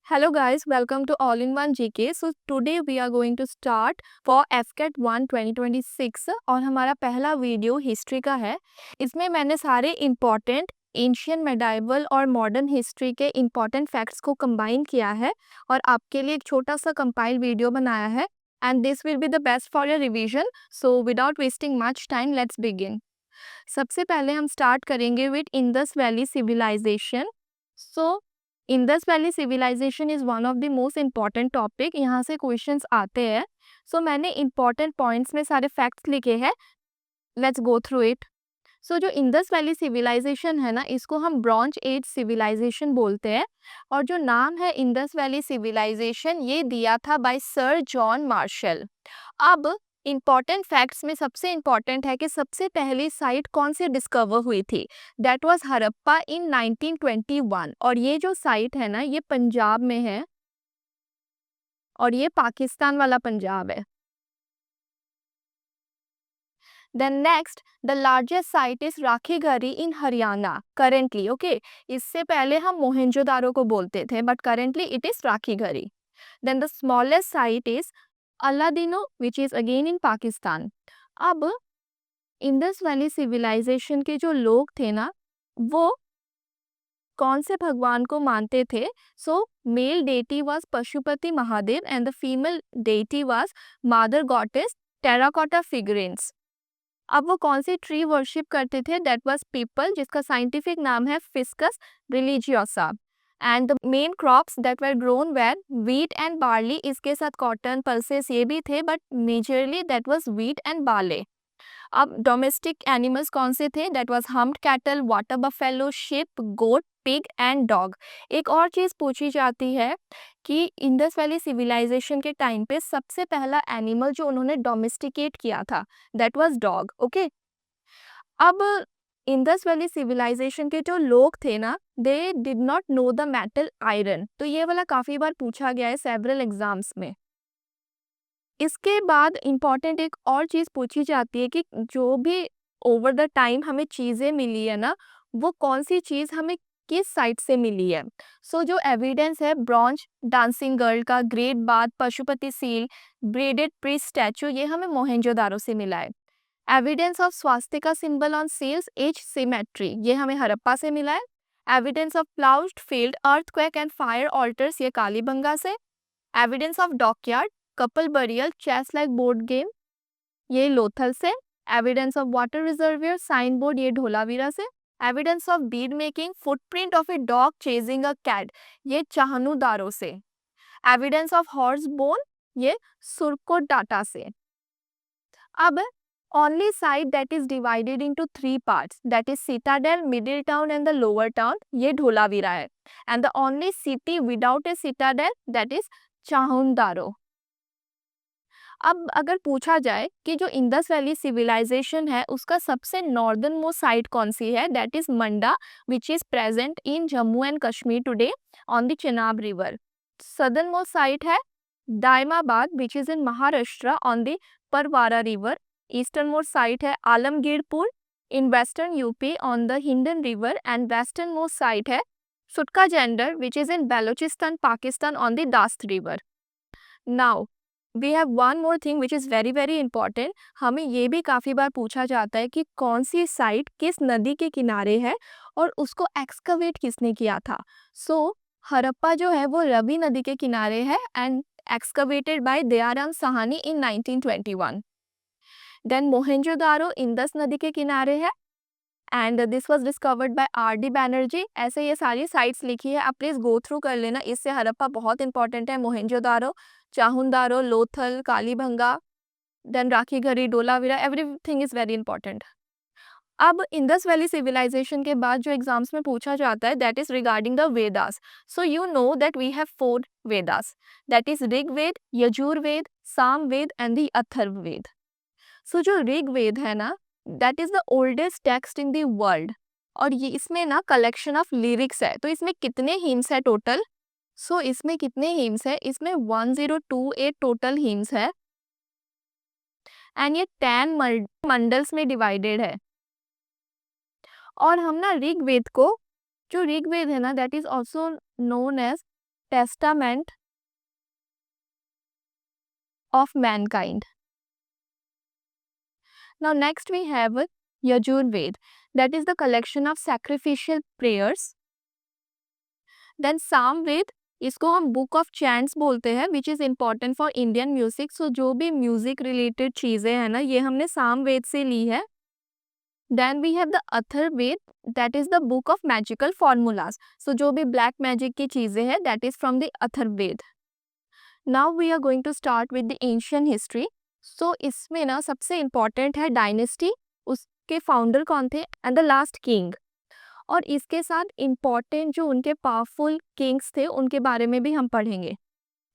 Hello guys, welcome to All-in-One GK. So today we are going to start for FCAT 1 2026 और हमारा पहला video history का है। इसमें मैंने सारे इम्पॉर्टेंट एंशियंट मेडाइवल और मॉडर्न हिस्ट्री के इम्पॉर्टेंट फैक्ट्स को कंबाइन किया है और आपके लिए एक छोटा सा कंपाइल वीडियो बनाया है and this will be the best for your revision. So without wasting much time let's begin. सबसे पहले हम स्टार्ट करेंगे with Indus valley civilization. So Indus valley civilization is one of the most important topic, यहाँ से questions आते हैं। सो मैंने important points में सारे फैक्ट्स लिखे हैं, लेट्स गो थ्रू इट। सो जो इंडस वैली सिविलाइजेशन है ना, इसको हम ब्रॉन्ज एज सिविलाइजेशन बोलते हैं और जो नाम है इंडस वैली सिविलाइजेशन ये दिया था बाय सर जॉन मार्शल। अब इम्पॉर्टेंट फैक्ट्स में सबसे इम्पॉर्टेंट है कि सबसे पहली साइट कौन सी डिस्कवर हुई थी। दैट वाज हड़प्पा इन 1921 और ये जो साइट है ना ये पंजाब में है और ये पाकिस्तान वाला पंजाब है। Then next the largest site is Rakhigarhi in Haryana currently. Okay, इससे पहले हम मोहनजोदारो को बोलते थे but currently it is Rakhigarhi. Then the smallest site is Allahdino which is again in Pakistan. अब इंडस वैली सिविलाइजेशन के जो लोग थे ना वो कौन से भगवान को मानते थे। So male deity was Pashupati Mahadev and the female deity was mother goddess terracotta figurines. अब वो कौन सी ट्री वर्शिप करते थे। दैट वाज पीपल जिसका साइंटिफिक नाम है Ficus religiosa and the main crops that were grown were wheat and barley. इसके साथ कॉटन पल्सेस ये भी थे but majorly that was wheat and barley. अब डोमेस्टिक एनिमल्स कौन से थे। That was humped cattle, water buffalo, sheep, goat, pig and dog. एक और चीज पूछी जाती है कि इंडस वैली सिविलाइजेशन के टाइम पे सबसे पहला एनिमल जो उन्होंने डोमेस्टिकेट किया था दैट वाज डॉग। ओके, अब इंडस वैली सिविलाइजेशन के जो लोग थे ना they did not know the metal iron. तो ये वाला काफी बार पूछा गया है सेवरल एग्जाम्स में। इसके बाद इम्पॉर्टेंट एक और चीज़ पूछी जाती है कि जो भी ओवर द टाइम हमें चीज़ें मिली है ना वो कौन सी चीज़ हमें किस साइट से मिली है। सो जो एविडेंस है ब्रॉन्ज डांसिंग गर्ल का, great bath, Pashupati seal, bearded priest statue ये हमें मोहनजोदारो से मिला है। Evidence of swastika symbol on seals as cemetery ये हमें हड़प्पा से मिला है। Evidence of ploughed field earthquake and fire altars ये कालीबंगा से। Evidence of dockyard couple burial chess like board game ये लोथल से। Evidence of water reservoir sign board ये ढोलावीरा से। Evidence of bead making footprint of a dog chasing a cat ये चाहनुदारो से। Evidence of horse bone ये सुरकोट data से। अब only site that is divided into three parts that is citadel, middle town and the lower town ये ढोलावीरा है and the only city without a citadel that is चाहुंदारो। अब अगर पूछा जाए कि जो इंडस वैली सिविलाइजेशन है उसका सबसे नॉर्दर्न मोस्ट साइट कौन सी है that is Manda which is present in Jammu and Kashmir today on the Chenab river. Southernmost site है Daimabad which is in Maharashtra on the Pravara river. Easternmost site है Alamgirpur in western UP on the Hindon river and westernmost site है Sutkagen Dor which is in Balochistan Pakistan on the Dasht river. Now we have one more thing which is very very important. हमें ये भी काफ़ी बार पूछा जाता है कि कौन सी साइट किस नदी के किनारे है और उसको एक्सकवेट किसने किया था। सो हड़प्पा जो है वो रवि नदी के किनारे है and excavated by Dayaram Sahni in 1921। Then Mohenjodaro Indus नदी के किनारे है and this was discovered by R D. Banerjee. ऐसे ये सारी साइट्स लिखी है, आप प्लीज गो थ्रू कर लेना, इससे हड़प्पा बहुत इंपॉर्टेंट है। Mohenjodaro, Chanhudaro, Lothal, Kalibanga, then Rakhigarhi, Dholavira, everything is very important. अब इंडस वैली सिविलाइजेशन के बाद जो एग्जाम्स में पूछा जाता है that is regarding the Vedas. So you know that we have 4 Vedas that is Rigveda, Yajurveda, Samaveda and the Atharvaveda. So जो ऋग्वेद है ना that is the oldest text in the world और ये इसमें ना कलेक्शन ऑफ लिरिक्स है। तो इसमें कितने हिम्स है टोटल। सो इसमें कितने हिम्स है, इसमें 1028 टोटल हिम्स है एंड ये 10 मंडल्स में डिवाइडेड है। और हम ना ऋग्वेद को, जो ऋग्वेद है ना that is also known as testament of mankind. Now next we have Yajurved, that is the collection of sacrificial prayers. Then Samved, इसको हम बुक ऑफ चैंट्स बोलते हैं, which is important for Indian music. So जो भी music related चीज़ें हैं ना, ये हमने सामवेद से ली है. Then we have the Atharvaveda, that is the book of magical formulas. So जो भी ब्लैक मैजिक की चीज़ें हैं, that is from the Atharvaveda. Now we are going to start with the ancient history. So इसमें ना सबसे इम्पॉर्टेंट है डायनेस्टी, उसके फाउंडर कौन थे, एंड द लास्ट किंग. और इसके साथ इम्पॉर्टेंट जो उनके पावरफुल किंग्स थे उनके बारे में भी हम पढ़ेंगे.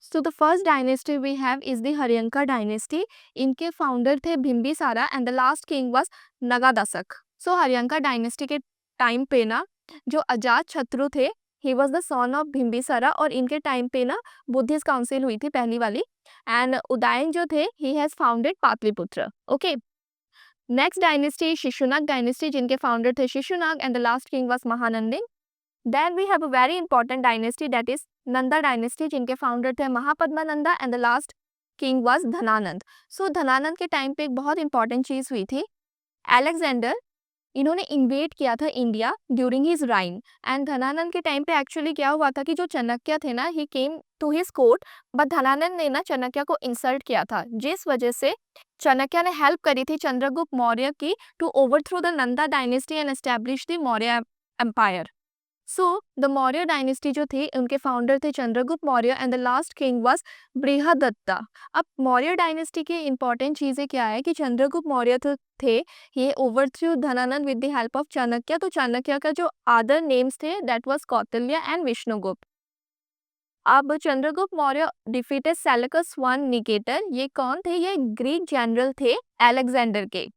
So the first dynasty we have is the Haryanka dynasty. इनके फाउंडर थे Bimbisara and the last king was Nagadashaka. So Haryanka dynasty के टाइम पे ना जो अजात शत्रु थे, he was the son of Bimbisara. और इनके टाइम पे ना बुद्धिस्ट काउंसिल हुई थी पहली वाली. एंड उदयन जो थे, he has founded Pataliputra. Okay, next dynasty Shishunaga dynasty, जिनके फाउंडर थे Shishunaga and the last king was Mahanandin. Then we have a very important dynasty, that is Nanda dynasty, जिनके फाउंडर थे Mahapadmananda and the last king was Dhanananda. So Dhanananda के time पे एक बहुत important चीज हुई थी. अलेक्जेंडर, इन्होंने इन्वेट किया था India during his reign. And Dhanananda के टाइम पे एक्चुअली क्या हुआ था कि जो चाणक्य थे ना, he came to his court, but Dhanananda ने ना चाणक्य को इंसल्ट किया था, जिस वजह से चाणक्य ने हेल्प करी थी चंद्रगुप्त मौर्य की to overthrow the Nanda dynasty and establish the Maurya empire. So the Maurya dynasty जो थी, उनके फाउंडर थे Chandragupta Maurya and the last king was Brihadratha. अब मौर्य डायनेस्टी की इंपॉर्टेंट चीजें क्या है कि चंद्रगुप्त मौर्य थे, ये overthrew Dhanananda with the help of Chanakya. तो चाणक्य का जो अदर नेम्स थे, that was Kautilya and Vishnugupta. अब Chandragupta Maurya defeated Seleucus I Nicator. ये कौन थे, ये ग्रीक जनरल थे अलेक्जेंडर के.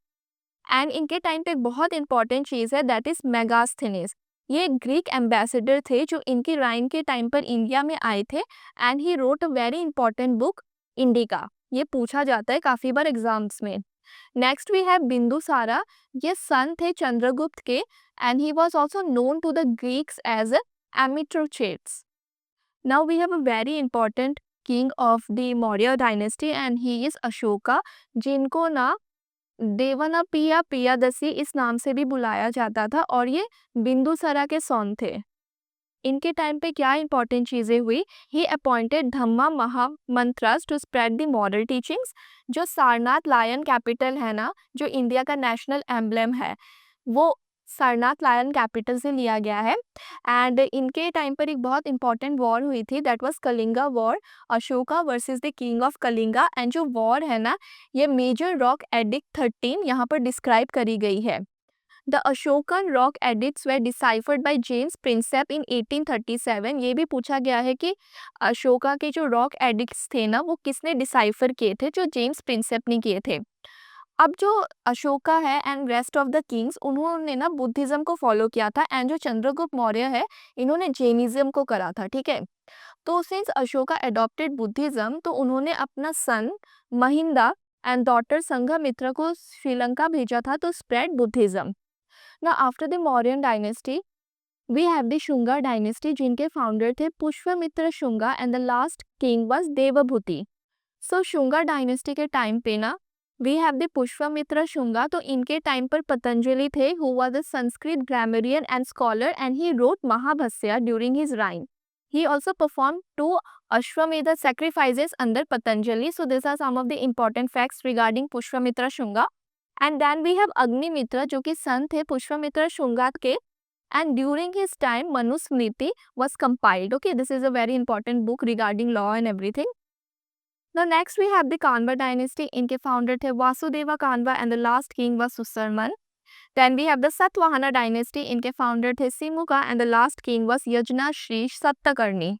एंड इनके टाइम पे बहुत इंपॉर्टेंट चीज है, दैट इज मेगास्थनीज. ये ग्रीक एम्बेसडर थे जो इनकी राइन के टाइम पर इंडिया में आए थे. And he wrote a very important book Indica. ये पूछा जाता है काफी बार एग्जाम्स में. Next we have Bindusara. ये सन थे चंद्रगुप्त के and he was also known to the Greeks as Amitrochates. Now we have a very important king of the Maurya dynasty and he is Ashoka, जिनको ना देवनापिया पियादसी इस नाम से भी बुलाया जाता था. और ये बिंदुसारा के सन थे. इनके टाइम पे क्या इंपॉर्टेंट चीजें हुई, he appointed dhamma mahamatras to spread the moral teachings. जो सारनाथ लायन कैपिटल है ना, जो इंडिया का नेशनल एम्बलम है, वो सारनाथ लायन कैपिटल से लिया गया है. एंड इनके टाइम पर एक बहुत इंपॉर्टेंट वॉर हुई थी, that was Kalinga war, Ashoka versus the king of Kalinga. And जो वॉर है ना, ये मेजर रॉक एडिक्ट 13 यहाँ पर डिस्क्राइब करी गई है. The Ashokan rock edicts were deciphered by James Prinsep in 1837. ये भी पूछा गया है कि अशोका के जो रॉक एडिक्ट्स थे ना, वो किसने डिसाइफर किए थे, जो जेम्स प्रिंसेप ने किए थे. अब जो अशोका है and rest of the Kings, उन्होंने ना बुद्धिज्म को फॉलो किया था. एंड जो चंद्रगुप्त मौर्य है, इन्होंने जैनिज्म को करा था. ठीक है, तो सिंस अशोका एडॉप्टेड बुद्धिज्म, तो उन्होंने अपना son Mahinda and daughter Sanghamitra को श्रीलंका भेजा था to spread Buddhism. Now after the Mauryan dynasty we have the Shunga dynasty, जिनके फाउंडर थे Pushyamitra Shunga and the last king was Devabhuti. So Shunga dynasty के टाइम पे ना we have the Pushyamitra Shunga. तो इनके टाइम पर पतंजलि थे, who was the Sanskrit grammarian and scholar and he wrote Mahabhashya during his reign. He also performed 2 Ashwamedha sacrifices under Patanjali. So these are some of the important facts regarding Pushpamitra Shunga. And then we have Agnimitra, जो कि सन थे पुष्पमित्र शुंगा के. And during his time, Manusmriti was compiled. Okay, this is a very important book regarding law and everything. Now next we have the Kanva dynasty. इनके founder थे Vasudeva Kanva and the last king was Susarman. Then we have the Satvahana dynasty. इनके founder थे Simuka and the last king was Yajnashri Satakarni.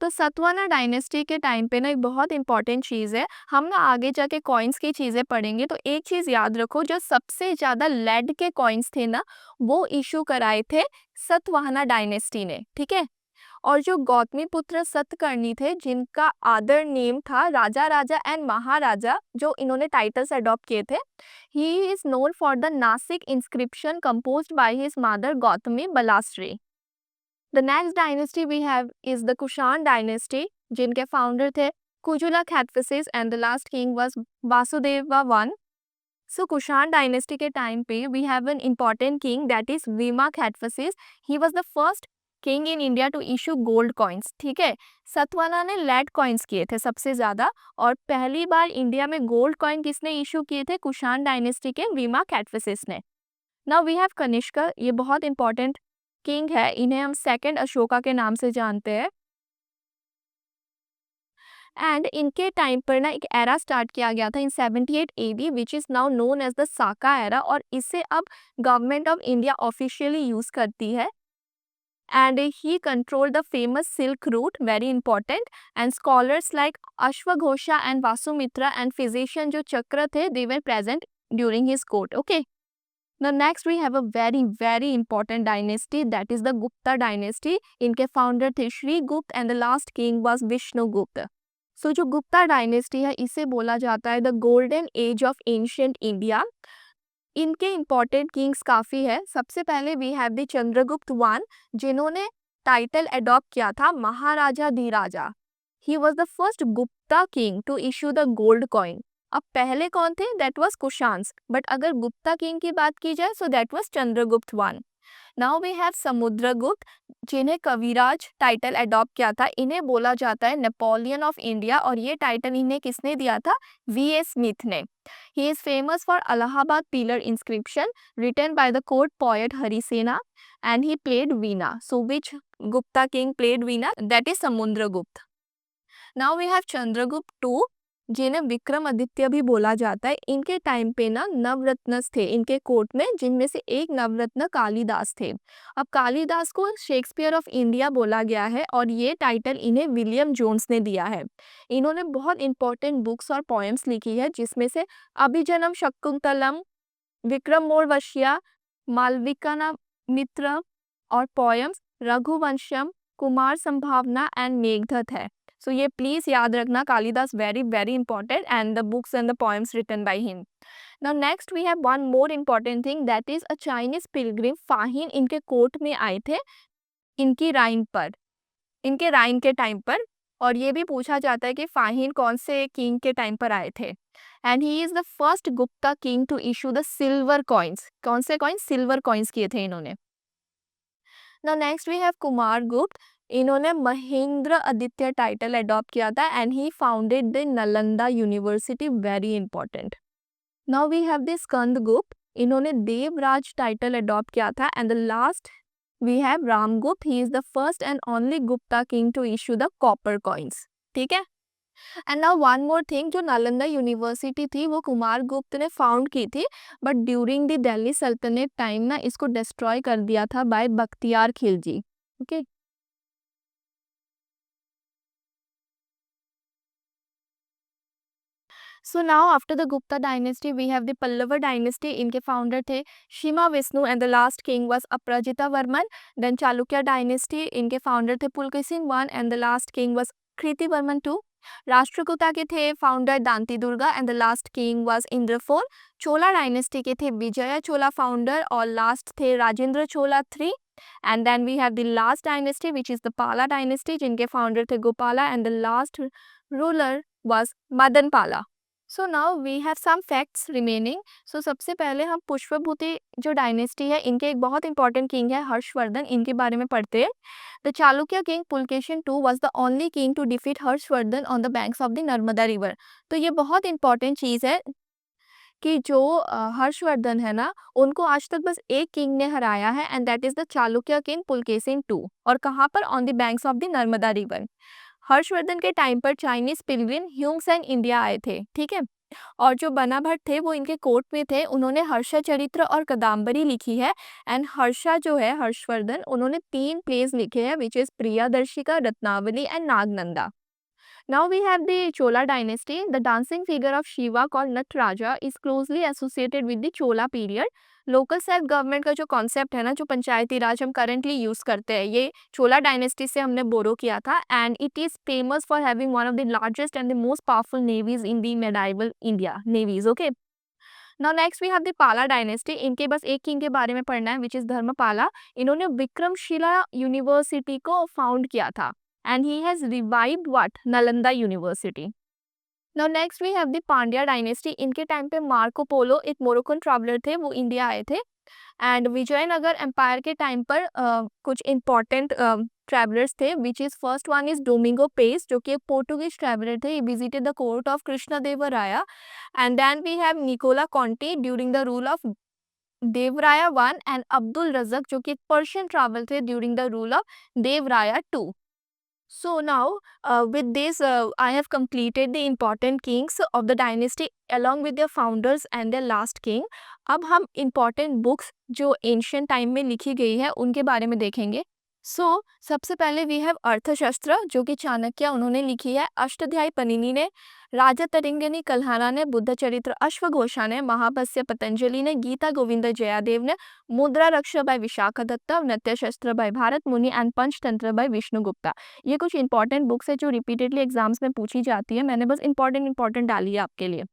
तो Satavahana dynasty के time पे ना एक बहुत इंपॉर्टेंट चीज़ है, हम ना आगे जाके कॉइन्स की चीज़ें पढ़ेंगे. तो एक चीज़ याद रखो, जो सबसे ज़्यादा लेड के कॉइन्स थे ना, वो इशू कराए थे सतवाहना डायनेस्टी ने. ठीक है, और जो गौतमी पुत्र सतकर्णी थे, जिनका आदर नेम था राजा राजा एंड महाराजा, जो इन्होंने टाइटल्स अडॉप्ट किए थे. He is known for the Nashik inscription composed by his mother Gautami Balashri. The next dynasty we have is the Kushan dynasty, जिनके founder थे Kujula Khatphises and the last king was Vasudeva I. So Kushan dynasty के time पे we have an important king that is Vima Khatphises. He was the first king in India to issue gold coins. ठीक है, सतवाना ने lead coins किए थे सबसे ज़्यादा, और पहली बार इंडिया में गोल्ड कॉइन किसने इशू किए थे? कुशान डायनेस्टी के वीमा कैटफिसिस ने. नाउ वी हैव कनिष्का, ये बहुत इंपॉर्टेंट किंग है, इन्हें हम सेकंड अशोका के नाम से जानते हैं. एंड इनके टाइम पर ना एक एरा स्टार्ट किया गया था in 78 AD which is now known as the Saka era, और इसे अब government of India officially use करती है. And he control the famous silk route, very important. And scholars like अश्वघोषा एंड वासुमित्रा एंड फिजिशियन जो चक्र थे, they were present during his court. Okay, now next we have a very important dynasty, that is the Gupta dynasty. इनके founder थे श्री गुप्त and the last king was Vishnu गुप्त. So जो Gupta dynasty है इसे बोला जाता है the golden age of ancient India. इनके इंपॉर्टेंट किंग्स काफ़ी है. सबसे पहले we have the Chandragupta one, जिन्होंने टाइटल अडॉप्ट किया था Maharaja Dhiraja. He was the first Gupta king to issue the gold coin. अब पहले कौन थे? दैट वाज कुशांस, बट अगर गुप्ता किंग की बात की जाए so that was Chandragupta one. Now we have Samudragupta, जिन्हें कविराज टाइटल अडॉप्ट किया था. इन्हें बोला जाता है नेपोलियन ऑफ इंडिया, और ये टाइटल इन्हें किसने दिया था? V.A. स्मिथ ने. He is famous for Allahabad pillar inscription written by the court poet Harisena, and he played veena. So which Gupta king played veena? That is Samudragupta. Now we have Chandragupta two, जिन्हें विक्रमादित्य भी बोला जाता है. इनके टाइम पे ना नवरत्नस थे इनके कोर्ट में, जिनमें से एक नवरत्न कालिदास थे. अब कालिदास को शेक्सपियर ऑफ इंडिया बोला गया है, और ये टाइटल इन्हें विलियम जोन्स ने दिया है. इन्होंने बहुत इंपॉर्टेंट बुक्स और पोएम्स लिखी है, जिसमें से अभिजनम शकुंतलम, विक्रमोर्वशिया, मालविका मित्र, और पोएम्स रघुवंशम, कुमार संभावना एंड मेघदत्त है. So ये प्लीज याद रखना, Kalidas very important and the books and the poems written by him. Now next we have one more important thing, that is a Chinese pilgrim फाहिन इनके कोर्ट में आए थे इनके राइन के टाइम पर. और ये भी पूछा जाता है कि फाहिन कौन से किंग के टाइम पर आए थे. And he is the first Gupta king to issue the silver coins. कौन से कॉइन्स? सिल्वर कॉइन्स किए थे इन्होंने. Now next we have Kumar गुप्त. इन्होंने महेंद्र आदित्य टाइटल अडॉप्ट किया था, and he founded the Nalanda university, very important. Now we have the Skanda Gupta. इन्होंने देवराज टाइटल अडॉप्ट किया था. And the last we have Ramgupta. He is the first and only Gupta king to issue the copper coins. ठीक है. And now one more thing, जो Nalanda university थी वो कुमार गुप्त ने फाउंड की थी, बट ड्यूरिंग द दिल्ली सल्तनत टाइम ना इसको डिस्ट्रॉय कर दिया था by Bakhtiyar Khilji. Okay. So now after the Gupta dynasty we have the Pallava dynasty. इनके founder थे शिमा Vishnu and the last king was Aparajita Varman. Then Chalukya dynasty, इनके founder थे Pulkesin I and the last king was Kriti Varman II. Rashtrakuta के थे founder Danti Durga and the last king was Indrafol. Chola dynasty के थे विजया चोला founder और last थे राजेंद्र चोला III. And then we have the last dynasty which is the Pala dynasty, जिनके founder थे Gopala and the last ruler was Madan Pala. So now we have some facts remaining. So सबसे पहले हम पुष्पभूति जो dynasty है, इनके एक बहुत इंपॉर्टेंट किंग है हर्षवर्धन, इनके बारे में पढ़ते हैं. The Chalukya king Pulakeshin II was the only king to defeat Harshavardhana on the banks of the Narmada river. तो ये बहुत इंपॉर्टेंट चीज़ है कि जो हर्षवर्धन है ना, उनको आज तक बस एक किंग ने हराया है, and that is the Chalukya king Pulakeshin II. और कहाँ पर? On the banks of the Narmada river. Harshvardhan के टाइम पर चाइनीज पिलग्रिम ह्यूंगसेंग इंडिया आए थे. ठीक है. और जो बना भट्ट थे वो इनके कोर्ट में थे. उन्होंने हर्षा चरित्र और कदम्बरी लिखी है. एंड हर्षा जो है हर्षवर्धन, उन्होंने 3 प्लेस लिखे हैं which is Priyadarshika, Ratnavali and Nagananda. Now we have the Chola dynasty. The dancing figure of Shiva called Nataraja is closely associated with the Chola period. Local self government का जो कॉन्सेप्ट है ना, जो पंचायती राज हम करेंटली यूज करते हैं, ये चोला डायनेस्टी से हमने बोरो किया था. And it is famous for having one of the largest and the most powerful navies in the medieval India navies. Okay. Now next we have the Pala dynasty. इनके बस एक किंग के बारे में पढ़ना है विच इज धर्मपाला। इन्होंने विक्रमशिला यूनिवर्सिटी को फाउंड किया था and he has revived what Nalanda university. Now next we have the Pandya dynasty. इनके टाइम पे मार्को पोलो एक मोरक्कन ट्रैवलर थे, वो इंडिया आए थे एंड विजयनगर एम्पायर के टाइम पर कुछ इंपॉर्टेंट ट्रैवलर्स थे which is first one is Domingo Paes जो कि एक पोर्टुगीज ट्रैवलर थे। He visited the court of Krishna Devaraya and then we have Nicolo Conti during the rule of देवराया वन एंड अब्दुल रज़क जो कि एक पर्शियन ट्रैवल थे ड्यूरिंग द रूल ऑफ देवराया to. So now, with this, I have completed the important kings of the dynasty along with their founders and their last king. अब हम important books जो ancient time में लिखी गई है उनके बारे में देखेंगे। सबसे पहले वी हैव अर्थशास्त्र जो कि चाणक्य उन्होंने लिखी है। अष्टाध्यायी पनिनी ने, राजा तरिंगनी कल्हाना ने, बुद्ध चरित्र अश्वघोषा ने, महाभाष्य पतंजलि ने, गीता गोविंद जयादेव ने, मुद्रा रक्षा बाय विशाखदत्ता, नृत्यशास्त्र बाय भारत मुनि एंड पंचतंत्र बाय विष्णु गुप्ता। ये कुछ इंपॉर्टेंट बुक्स है जो रिपीटेडली एग्जाम्स में पूछी जाती है। मैंने बस इंपॉर्टेंट डाली है आपके लिए।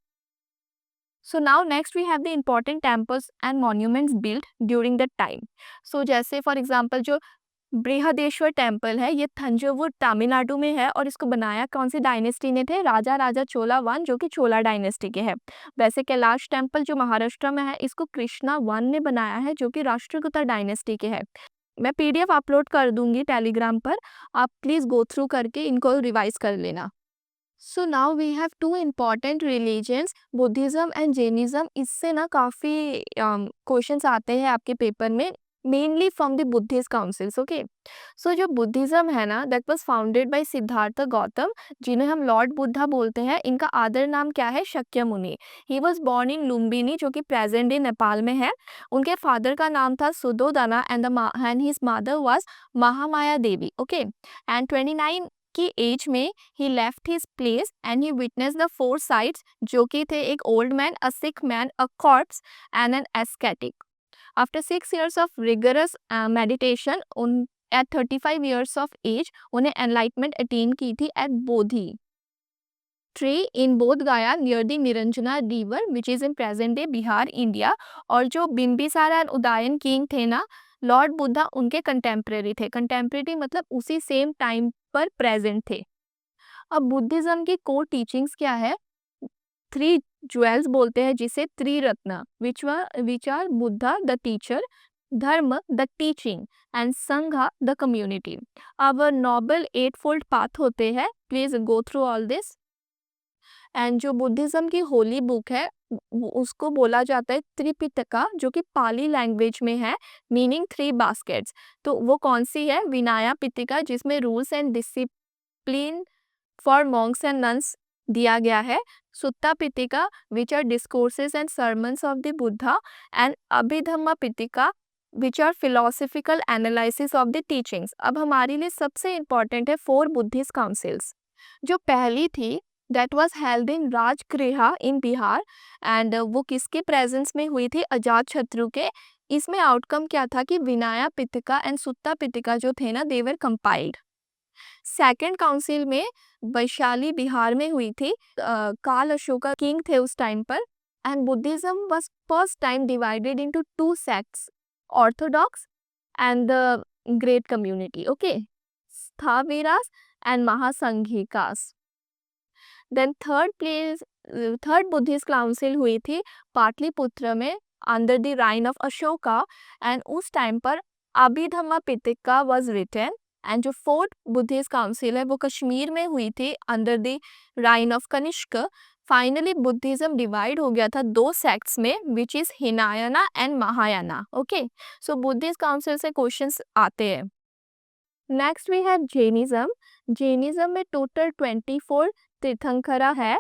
So now next we have the important temples and monuments built during that time. So जैसे for example जो बृहदेश्वर टेम्पल है ये थंजावुर तमिलनाडु में है और इसको बनाया कौन सी डायनेस्टी ने थे? राजा चोला वन जो कि चोला डायनेस्टी के है। वैसे कैलाश टेम्पल जो महाराष्ट्र में है इसको कृष्णा वन ने बनाया है जो कि राष्ट्रकूटा डायनेस्टी के है। मैं पीडीएफ अपलोड कर दूंगी टेलीग्राम पर, आप प्लीज गो थ्रू करके इनको रिवाइज कर लेना। So now we have two important religions, Buddhism and Jainism. इससे ना काफ़ी क्वेश्चंस आते हैं आपके पेपर में, mainly from the Buddhist councils. Okay, so जो बुद्धिज्म है ना that was founded by Siddhartha Gautam जिन्हें हम लॉर्ड बुद्धा बोलते हैं। इनका आदर नाम क्या है? Shakyamuni. He was born in Lumbini जो कि प्रेजेंट डे नेपाल में है। उनके फादर का नाम था Suddhodana and his mother was Mahamaya Devi. Okay, and 29 की एज में he left his place and he witness the four sights जो कि थे एक old man, a sick man, a corpse and an ascetic. After 6 years of rigorous meditation at 35 years of age उन्हें enlightenment attain की थी eight Bodhi tree in बोध गया near the Niranjana river which is in present day Bihar India. और जो Bimbisara and Udayan king थे ना Lord Buddha उनके कंटेम्प्रेरी थे। कंटेम्प्रेरी मतलब उसी सेम टाइम पर प्रेजेंट थे। अब बुद्धिज्म की कोर टीचिंग्स क्या है? 3 ज्वेल्स बोलते हैं जिसे Triratna which are Buddha the teacher, Dharma the teaching and Sangha the community. अब नोबल 8-fold पाथ होते हैं, please go through all this. And जो बुद्धिज्म की होली बुक है उसको बोला जाता है त्रिपिटका जो कि पाली लैंग्वेज में है, मीनिंग 3 बास्केट्स। तो वो कौन सी है? विनाया पिटिका जिसमें rules and discipline for monks and nuns दिया गया है। Sutta Pitaka which are discourses and sermons of the Buddha and Abhidhamma Pitaka which are philosophical analysis of the teachings. अब हमारे लिए सबसे इंपॉर्टेंट है 4 बुद्धिस्ट काउंसिल्स। जो पहली थी that was held in Rajgriha in Bihar एंड वो किसके प्रेजेंस में हुई थी? अजात शत्रु के। इसमें आउटकम क्या था कि विनाया पिटिका एंड सुत्ता पिटिका जो थे ना दे वर कंपाइल्ड। सेकेंड काउंसिल में वैशाली बिहार में हुई थी। काल अशोका किंग थे उस टाइम पर and Buddhism was first time divided into 2 sects, orthodox and the great community. Okay, Sthaviras and Mahasanghikas. Then third Buddhist council हुई थी पाटलिपुत्र में under the reign of Ashoka and उस टाइम पर Abhidhamma Pitaka was written. And जो फोर्थ बुद्धिस्ट काउंसिल है वो कश्मीर में हुई थी under the reign of Kanishka. Finally Buddhism divide हो गया था 2 सेक्ट्स में which is हिनायना and Mahayana. Okay, so Buddhist council से क्वेश्चंस आते हैं। Next we have Jainism. Jainism में टोटल 24 तीर्थंकरा है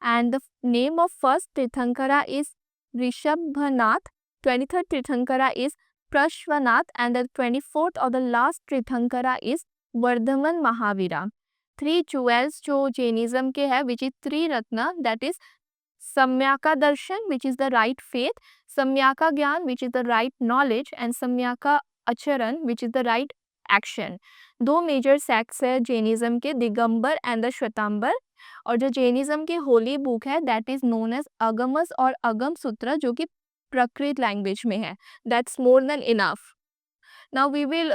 and the name of first Tirthankara is Rishabhanath, 23rd Tirthankara is Parshvanath and the 24th और the last Tirthankara is Vardhaman Mahavira. 3 jewels जो जैनिज्म के है which is Triratna that is Samyak Darshan which is the right faith, Samyak Gyan which is the right knowledge and सम्यका आचरण which is the right action. 2 major sects है Jainism के, Digambar and the Shwetambar. और जो जैनिज्म की होली बुक है that is known as Agamas और अगम सूत्र, जो कि प्रकृत लैंग्वेज में है. That's more than enough. Now we will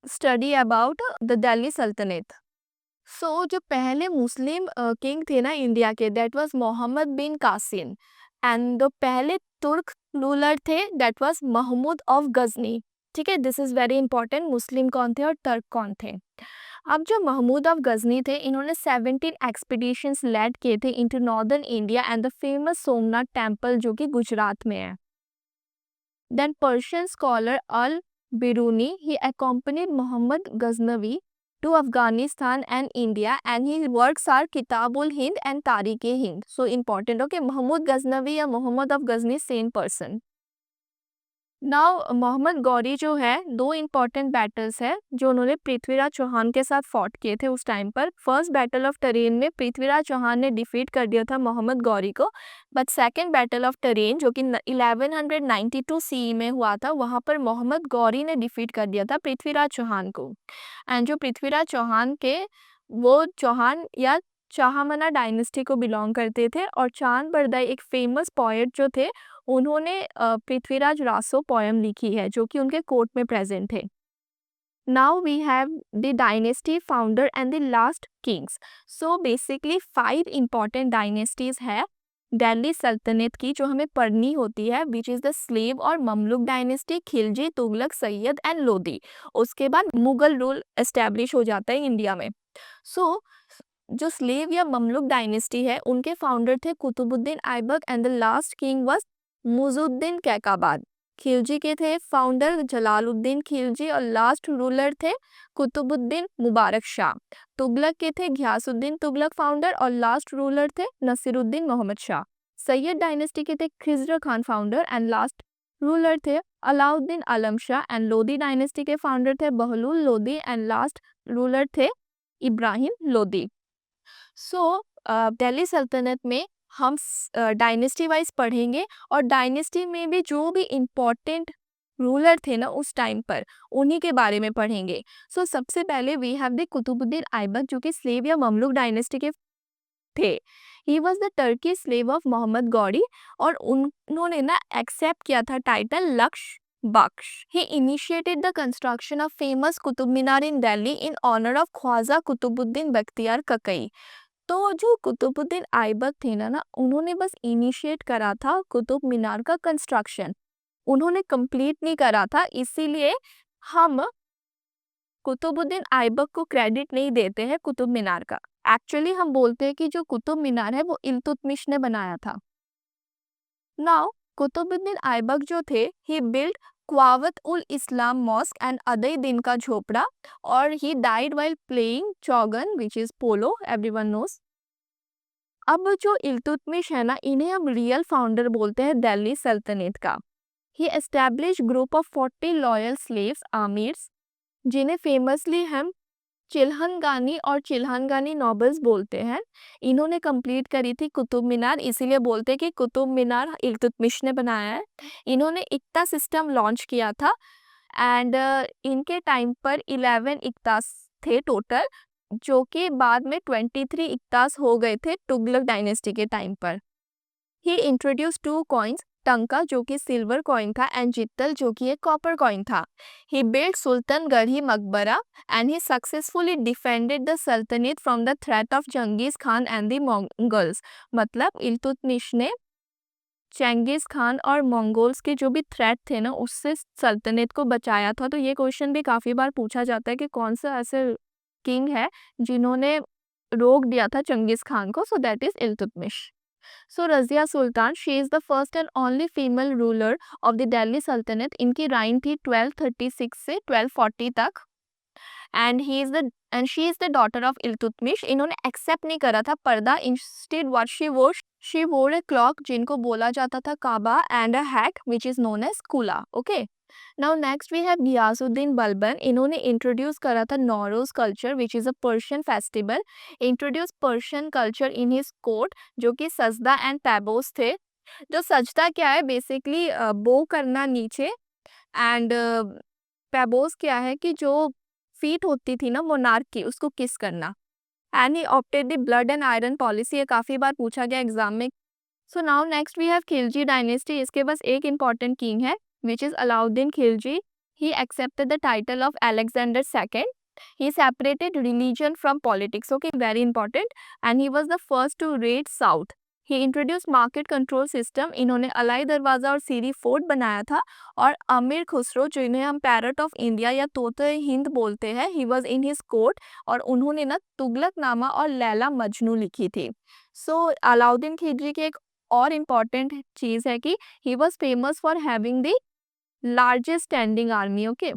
study about the Delhi Sultanate. सो जो पहले मुस्लिम किंग थे ना इंडिया के, that was Mohammad bin Qasim. And जो पहले तुर्क रूलर थे that was Mahmud of Ghazni. ठीक है, this is very important. Muslim कौन थे और तुर्क कौन थे. अब जो महमूद ऑफ गजनी थे, इन्होंने 17 एक्सपीडिशंस लेड किए थे into northern India and the famous Somnath temple जो कि गुजरात में है. Then Persian scholar Al Biruni he accompanied Mohammad Ghaznavi to Afghanistan and India, and his works are Kitabul Hind and Tariq-e-Hind. So important. Okay, Mahmud Ghaznavi या Muhammad of Ghazni same person. Now Mohammad Ghori जो है, दो important battles है जो उन्होंने पृथ्वीराज चौहान के साथ फॉट किए थे उस टाइम पर. फर्स्ट बैटल ऑफ टरेन में पृथ्वीराज चौहान ने डिफीट कर दिया था मोहम्मद गौरी को. But second battle of train जो कि 1192 CE में हुआ था, वहाँ पर मोहम्मद गौरी ने डिफीट कर दिया था पृथ्वीराज चौहान को. एंड जो पृथ्वीराज चौहान के, वो चौहान या चाहमना डायनेस्टी को बिलोंग करते थे. और चांद बरदाई एक फेमस पोएट जो थे, उन्होंने पृथ्वीराज रासो पोयम लिखी है जो कि उनके कोर्ट में प्रेजेंट थे. Now we have the dynasty founder and the last kings. So basically 5 important dynasties है दिल्ली सल्तनत की जो हमें पढ़नी होती है, विच इज़ द स्लेव और ममलुक डायनेस्टी, खिलजी, तुगलक, सैयद एंड लोधी. उसके बाद मुगल रूल एस्टेब्लिश हो जाता है इंडिया में. सो जो स्लेव या ममलुक डायनेस्टी है, उनके फाउंडर थे Qutbuddin Aibak and the last king was Muizuddin Kaiqabad. Khilji के थे फाउंडर जलालुद्दीन खिलजी और लास्ट रूलर थे कुतुबुद्दीन मुबारक शाह. तुगलक के थे घियासुद्दीन तुगलक फाउंडर और लास्ट रूलर थे नसीरुद्दीन मोहम्मद शाह. सैयद डायनेस्टी के थे Khizr Khan founder and last ruler थे अलाउद्दीन आलम शाह. एंड लोधी डायनेस्टी के फाउंडर थे Bahlul Lodhi and last ruler थे इब्राहिम लोधी. सो दिल्ली सल्तनत में हम डायनेस्टी वाइज पढ़ेंगे और डायनेस्टी में भी जो भी इम्पोर्टेंट रूलर थे ना उस टाइम पर, उन्हीं के बारे में पढ़ेंगे. सो सबसे पहले we have the Qutbuddin Aibak जो कि स्लेव या ममलुक डायनेस्टी के थे. He was the Turkey slave of Muhammad Ghori और उन्होंने ना एक्सेप्ट किया था title Lakh Bakhsh. He initiated the construction of famous Qutub Minar in Delhi in honour of Khwaja Qutbuddin Bakhtiyar Kaki. तो जो कुतुबुद्दीन ऐबक थे ना, उन्होंने बस इनिशिएट करा था कुतुब मीनार का कंस्ट्रक्शन, उन्होंने कंप्लीट नहीं करा था. इसीलिए हम कुतुबुद्दीन ऐबक को क्रेडिट नहीं देते हैं कुतुब मीनार का. एक्चुअली हम बोलते हैं कि जो कुतुब मीनार है वो इल्तुतमिश ने बनाया था. नाउ कुतुबुद्दीन ऐबक जो थे, he build Quwwat ul Islam mosque and Adhai Din Ka Jhonpra, और he died while playing chaugan which is polo, everyone knows. अब जो इल्तुतमिश है ना, इन्हें हम रियल फाउंडर बोलते हैं दिल्ली सल्तनत का. He establish group of 40 loyal slaves amirs, जिन्हें फेमसली हम चिल्हनगानी और चिल्हनगानी नॉबल्स बोलते हैं. इन्होंने कंप्लीट करी थी कुतुब मीनार, इसीलिए बोलते हैं कि कुतुब मीनार इल्तुतमिश ने बनाया है. इन्होंने इक्ता सिस्टम लॉन्च किया था एंड इनके टाइम पर 11 इक्तास थे टोटल, जो कि बाद में 23 इक्तास हो गए थे तुगलक डायनेस्टी के टाइम पर. ही इंट्रोड्यूस 2 कॉइन्स, टंका जो कि सिल्वर कॉइन था एंड जित्तल जो कि एक कॉपर कॉइन था. He build Sultanghari maqbara and he successfully defended the Saltanat from the threat of Changez Khan and the Mongols. मतलब इल्तुतमिश ने चंगेज खान और मंगोल्स के जो भी थ्रेट थे ना, उससे सल्तनत को बचाया था. तो ये क्वेश्चन भी काफ़ी बार पूछा जाता है कि कौन सा ऐसे किंग है जिन्होंने रोक दिया था चंगेज खान को. So that is Iltutmish. So Razia Sultan, she is the first and only female ruler of the Delhi सल्तनत. इनकी राइन थी 1236 से 1240 तक. And she is the daughter of Iltutmish. इन्होंने एक्सेप्ट नहीं करा था पर्दा. इंस्टेड व्हाट शी वोर ए क्लॉक जिनको बोला जाता था qaba and a hack which is known as kulah. Okay, now next we have Ghiyasuddin Balban. इन्होंने इंट्रोड्यूस करा था Nauroz culture which is a Persian festival. Introduce Persian culture in his court, जो कि सजदा एंड पैबोस थे. जो सजदा क्या है, बेसिकली बो करना नीचे, एंड पैबोस क्या है कि जो फीट होती थी ना मोनार्क की, उसको किस करना. And he opted the blood and iron policy, ये काफ़ी बार पूछा गया एग्जाम में। So now next we have Khilji dynasty, इसके बस एक इंपॉर्टेंट किंग है which is Alauddin Khilji. He accepted the title of Alexander second. He separated religion from politics, okay, very important. And he was the first to raid south. He introduced market control system. इन्होंने अलाई दरवाज़ा और सीरी fort बनाया था। और अमीर खुसरो, जिन्हें हम parrot of India या तोते हिंद बोलते हैं, he was in his court, और उन्होंने ना तुगलकनामा और लैला मजनू लिखी थी। सो अलाउद्दीन खिलजी की एक और इम्पॉर्टेंट चीज़ है कि he was famous for having the largest standing army, okay.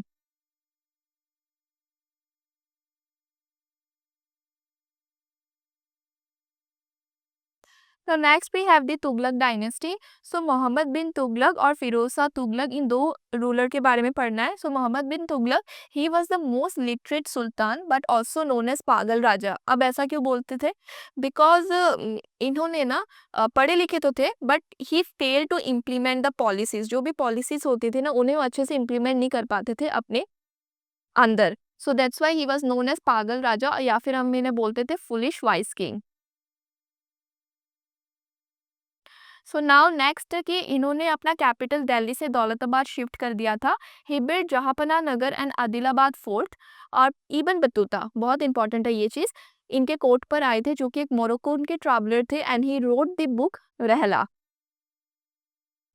तो next we have the Tughlaq dynasty. So Muhammad bin Tughlaq और फिरोज शाह तुगलक, इन दो रूलर के बारे में पढ़ना है। So Muhammad bin Tughlaq, he was the most literate sultan but also known as पागल राजा। अब ऐसा क्यों बोलते थे? बिकॉज इन्होंने ना पढ़े लिखे तो थे but he fail to implement the policies, जो भी पॉलिसीज होती थी ना उन्हें वो अच्छे से इम्प्लीमेंट नहीं कर पाते थे अपने अंदर। So that's why he was known as पागल राजा, या फिर हम इन्हें बोलते थे foolish wise king. So now next कि इन्होंने अपना कैपिटल दिल्ली से दौलताबाद शिफ्ट कर दिया था। He build Jahanpanah Nagar and Adilabad fort. और इबन बतूता, बहुत इंपॉर्टेंट है ये चीज़, इनके कोर्ट पर आए थे, जो कि एक मोरक्कोन के ट्रैवलर थे, and he wrote the book Rihla.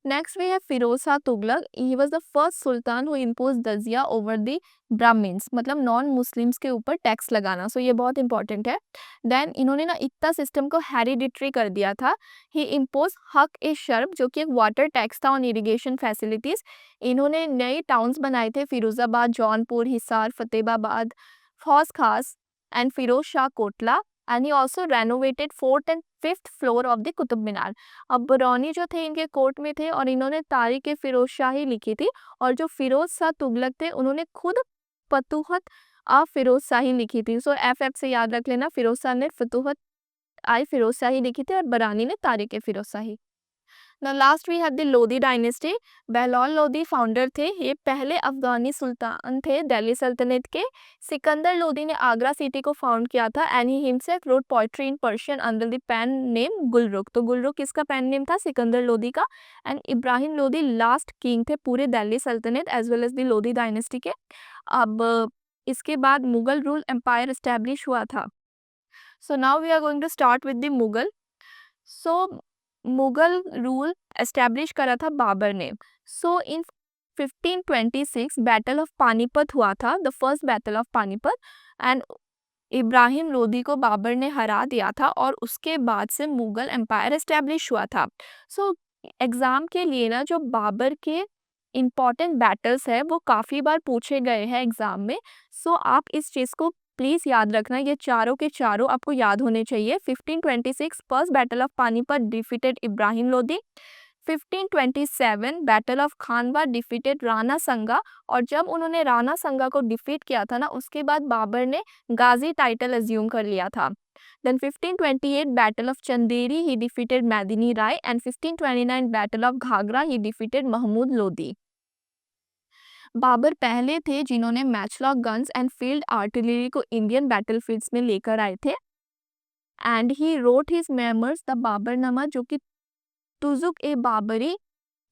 Next we have Firoz Shah Tughlaq. He was the first sultan who impose jizya over the Brahmins, मतलब नॉन मुस्लिम्स के ऊपर टैक्स लगाना। सो ये बहुत इंपॉर्टेंट है। देन इन्होंने ना इतना सिस्टम को हेरिडिटरी कर दिया था। ही इम्पोज हक ए शर्ब, जो कि एक वाटर टैक्स था ऑन इरिगेशन फैसिलिटीज। इन्होंने नए टाउन्स बनाए थे, Firozabad, Jaunpur, Hisar, Fatehabad, Hauz Khas and Firoz Shah Kotla. And he also renovated fourth and fifth floor of the Qutub Minar. अब बरौनी जो थे इनके कोर्ट में थे, और इन्होंने तारीख फिरोज शाही लिखी थी। और जो फिरोज शाह तुगलक थे उन्होंने खुद फतूहत आ फिरोज शाही लिखी थी। सो एफ से याद रख लेना, फिरोज शाह ने फतूहत आई फिरोज शाही लिखी थी और बरानी ने Tarikh Firoz Shahi. Now last we have the Lodi dynasty. Bahlol Lodi founder थे, ये पहले अफगानी सुल्तान थे दिल्ली सल्तनत के। सिकंदर लोधी ने आगरा सिटी को फाउंड किया था, and he himself wrote poetry in Persian under the pen name Gulrukh. तो गुलरुख किसका पेन नेम था? सिकंदर लोधी का। And Ibrahim Lodhi last king थे पूरे Delhi Sultanate as well as the Lodhi dynasty के। अब इसके बाद मुगल रूल एम्पायर एस्टेब्लिश हुआ था। So now we are going to start with the Mughal. So Mughal rule establish करा था बाबर ने। So in 1526 battle of Panipat हुआ था, the first battle of Panipat. And Ibrahim Lodi को बाबर ने हरा दिया था, और उसके बाद से मुगल एम्पायर एस्टेब्लिश हुआ था। सो एग्जाम के लिए ना जो बाबर के इम्पॉर्टेंट बैटल्स है वो काफ़ी बार पूछे गए हैं एग्जाम में। सो आप इस चीज़ को प्लीज़ याद रखना, ये चारों के चारों आपको याद होने चाहिए। 1526 first battle of Panipat defeated Ibrahim Lodi. 1527 battle of Khanwa defeated Rana संगा। और जब उन्होंने राणा संगा को डिफीट किया था ना, उसके बाद बाबर ने गाजी टाइटल अज्यूम कर लिया था। Then 1528 battle of Chanderi, he defeated Medini Rai. And 1529 battle of Ghaghra, he defeated Mahmud Lodi. Babur पहले थे जिन्होंने matchlock guns and field artillery को इंडियन बैटलफील्ड्स में लेकर आए थे। And he wrote his memoirs the Baburnama, जो कि तुजुक ए बाबरी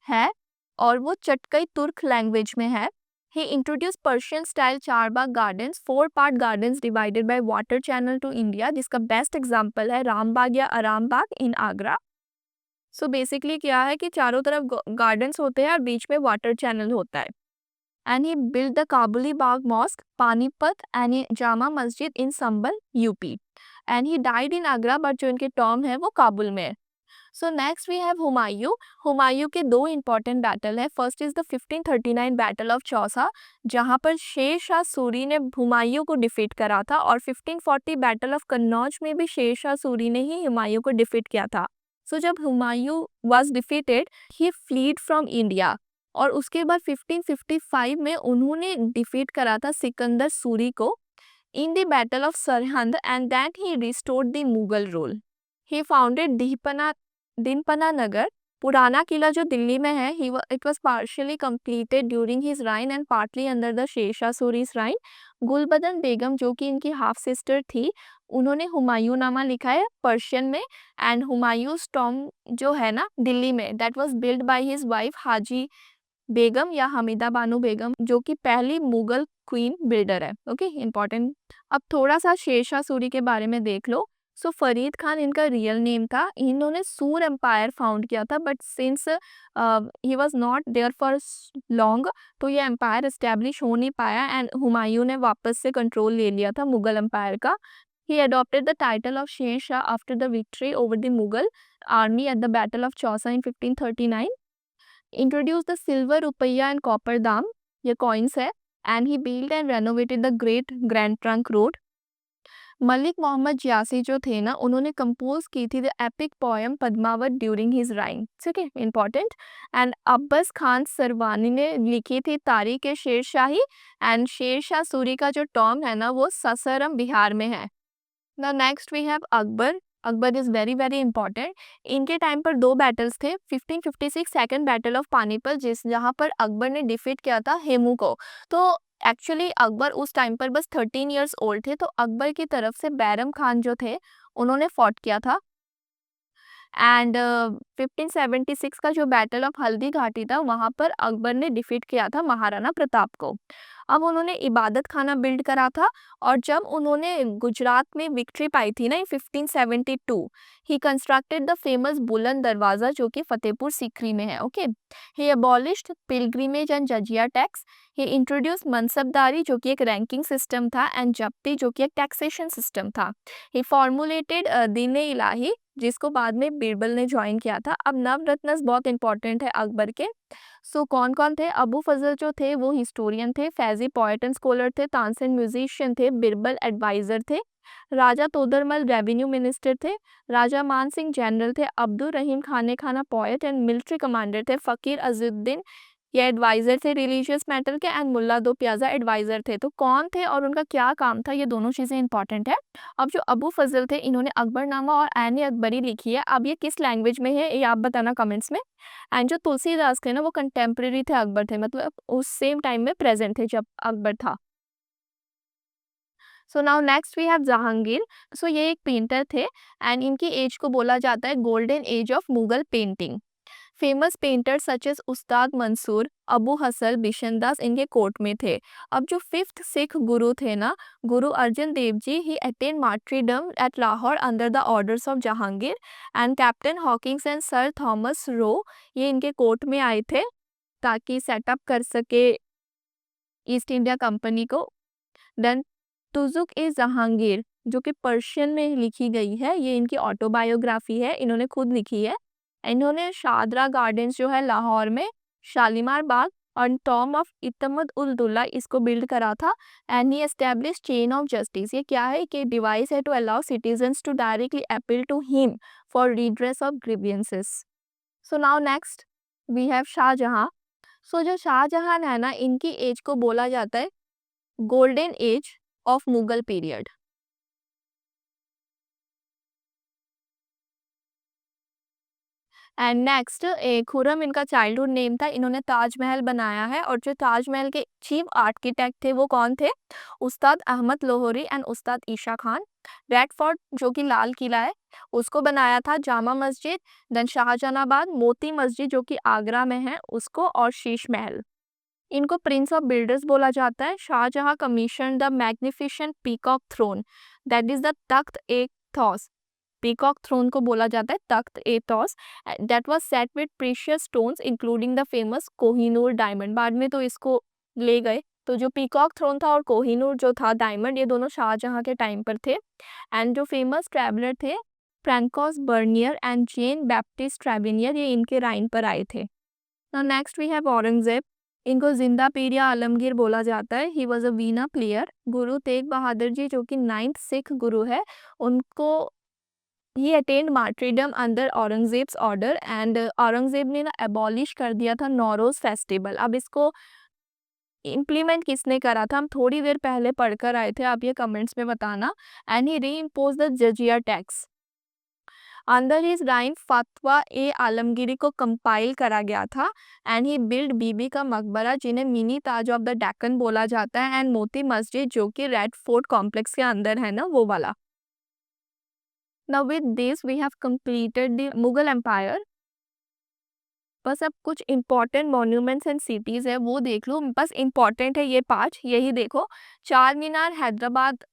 है, और वो चटकई तुर्क लैंग्वेज में है। He introduce Persian style charbagh gardens, 4 part gardens divided by water channel to India, जिसका बेस्ट एग्जांपल है रामबाग या आराम बाग इन आगरा। सो बेसिकली क्या है कि चारों तरफ गार्डन्स होते हैं और बीच में वाटर चैनल होता है। And he build the Kabuli Bagh mosque, Panipat and Jama Masjid in Sambhal, UP. And he died in Agra, but जो इनके टॉम है वो काबुल में है। So next we have Humayun. Humayun के दो इंपॉर्टेंट बैटल है। First is the 1539 battle of Chausa, जहां पर शेर शाह सूरी ने हुमायूं को डिफीट करा था। और 1540 बैटल ऑफ कन्नौज में भी शेर शाह सूरी ने ही हुमायूं को डिफीट किया था। सो जब Humayun was defeated, he fled from India. और उसके बाद 1555 में उन्होंने डिफीट करा था सिकंदर सूरी को in the battle of Sirhind, and that he restored the Mughal rule. He founded Dinpanah Nagar, Purana Qila जो दिल्ली में है, it was partially completed during his reign and partly under the Sher Shah Suri's reign. Gulbadan Begum जो कि इनकी हाफ सिस्टर थी, उन्होंने हुमायूंनामा लिखा है पर्शियन में। एंड हुमायूंस टॉम्ब जो है ना दिल्ली में, that was build by his wife Haji Begum या हमीदा बानो बेगम, जो कि पहली मुगल क्वीन बिल्डर है। Okay, important. अब थोड़ा सा शेरशाह सूरी के बारे में देख लो। सो फरीद खान इनका रियल नेम था। इन्होंने सूर एम्पायर फाउंड किया था, but since he was not there for long, तो ये एम्पायर एस्टेब्लिश हो नहीं पाया एंड हुमायूं ने वापस से कंट्रोल ले लिया था मुगल एम्पायर का। He adopted the title of Sher Shah after the victory over the Mughal army at the Battle of Chausa in 1539. Introduced the silver rupiah and copper dam, ये coins है, and he built and renovated the Great Grand Trunk Road. Malik Muhammad Jayasi जो थे ना, उन्होंने compose की थी the epic poem Padmavat during his reign. ठीक है, इंपॉर्टेंट। एंड अब्बस खान सरवानी ने लिखी थी तारीख शेर शाही। एंड शेर शाह सूरी का जो टॉम है ना, वो ससरम बिहार में है। Now next we have Akbar. Akbar is very very important. इनके टाइम पर दो बैटल्स थे। 1556 सेकंड बैटल ऑफ पानीपत, जहाँ पर अकबर ने डिफीट किया था हेमू को। तो एक्चुअली अकबर उस टाइम पर बस 13 ईयर्स ओल्ड थे। तो अकबर की तरफ से बैरम खान जो थे, उन्होंने फॉट किया था। एंड 1576 का जो बैटल ऑफ हल्दी घाटी था, वहाँ पर अकबर ने डिफीट किया था महाराणा प्रताप को। अब उन्होंने इबादत खाना बिल्ड करा था। और जब उन्होंने गुजरात में विक्ट्री पाई थी ना in 1572, he constructed the famous Buland Darwaza जो कि फतेहपुर सीकरी में है। Okay, he abolished pilgrimage and jizya tax. He introduce mansabdari जो कि एक रैंकिंग सिस्टम था, एंड जब्ती जो कि एक टैक्सेशन सिस्टम था। ही फॉर्मुलेटेड दीन इलाही, जिसको बाद में बीरबल ने ज्वाइन किया था। अब नवरत्नस बहुत इंपॉर्टेंट है अकबर के। सो कौन कौन थे? अबू फजल जो थे वो हिस्टोरियन थे, फैजी पोएट एंड स्कॉलर थे, तानसेन म्यूजिशियन थे, बीरबल एडवाइजर थे, राजा तोदरमल रेवेन्यू मिनिस्टर थे, राजा मान सिंह जनरल थे, अब्दुल रहीम खाने खाना पोएट एंड मिलिट्री कमांडर थे, फकीर अजुद्दीन ये एडवाइजर थे रिलीजियस मैटर के, एंड मुल्ला दो प्याजा एडवाइजर थे। तो कौन थे और उनका क्या काम था, ये दोनों चीज़ें इंपॉर्टेंट है। अब जो अबू फजल थे, इन्होंने अकबरनामा और ऐन अकबरी लिखी है। अब ये किस लैंग्वेज में है, ये आप बताना कमेंट्स में। एंड जो तुलसीदास थे ना, वो कंटेम्प्रेरी थे अकबर थे, मतलब उस सेम टाइम में प्रेजेंट थे जब अकबर था। So now next we have Jahangir. So ये एक पेंटर थे एंड इनकी एज को बोला जाता है golden age of Mughal painting. Famous painter such as Ustad Mansur, Abu Hasan, Bishandas इनके कोर्ट में थे। अब जो फिफ्थ सिख गुरु थे ना, Guru Arjan Dev ji, he attain martyrdom at Lahore under the orders of Jahangir. And captain Hawkins and sir Thomas Roe, ये इनके कोर्ट में आए थे ताकि सेटअप कर सके ईस्ट इंडिया कंपनी को। देन तुजुक ए जहांगीर जो कि पर्शियन में लिखी गई है, ये इनकी ऑटोबायोग्राफी है, इन्होंने खुद लिखी है। इन्होंने शादरा गार्डन्स जो है लाहौर में, शालीमार बाग और टॉम ऑफ इतमद उल दुल्ला इसको बिल्ड करा था। And he establish chain of justice. ये क्या है कि डिवाइस है to allow citizens to directly appeal to him for redress of grievances. So now next we have Shahjahan. So जो शाहजहां है ना, इनकी एज को बोला जाता है golden age of Mughal period. And next Khurram इनका चाइल्डहुड नेम था। इन्होंने ताजमहल बनाया है और जो ताजमहल के चीफ आर्किटेक्ट थे वो कौन थे? उस्ताद Ahmad Lohri and Ustad Isha Khan. Red fort जो कि लाल किला है, उसको बनाया था जामा मस्जिद। देन शाहजहानाबाद मोती मस्जिद जो कि आगरा में है उसको, और शीश महल। इनको प्रिंस ऑफ बिल्डर्स बोला जाता है। Shahjahan commission the magnificent peacock throne, that is the Takht e Taus. Peacock throne को बोला जाता है Takht e Taus, that was set with precious stones including the famous Kohinoor diamond. बाद में तो इसको ले गए। तो जो पीकॉक थ्रोन था और कोहिनूर जो था डायमंड, ये दोनों शाहजहां के टाइम पर थे। एंड जो फेमस ट्रैवलर थे Francois Bernier and Jean Baptiste Tavernier, ये इनके राइन पर आए थे। Now next we have Aurangzeb. इनको जिंदा पीर या आलमगीर बोला जाता है। He was a veena player. Guru Tegh Bahadur ji जो कि 9th सिख गुरु है, उनको he attend martyrdom under Aurangzeb's order. And Aurangzeb ने ना एबॉलिश कर दिया था नौरोज फेस्टिवल। अब इसको इम्प्लीमेंट किसने करा था, हम थोड़ी देर पहले पढ़कर आए थे, आप ये कमेंट्स में बताना। And he re impose the jizya tax. Under his reign Fatwa e Alamgiri को कंपाइल करा गया था एंड ही बिल्ड बीबी का मकबरा जिन्हें mini Taj of the Deccan बोला जाता है एंड मोती मस्जिद जो कि रेड फोर्ट कॉम्प्लेक्स के अंदर है ना वो वाला. Now with this we have completed the Mughal Empire. बस अब कुछ इम्पोर्टेंट मॉन्यूमेंट्स एंड सिटीज़ है वो देख लो. बस इम्पोर्टेंट है ये 5, यही देखो. चार मीनार हैदराबाद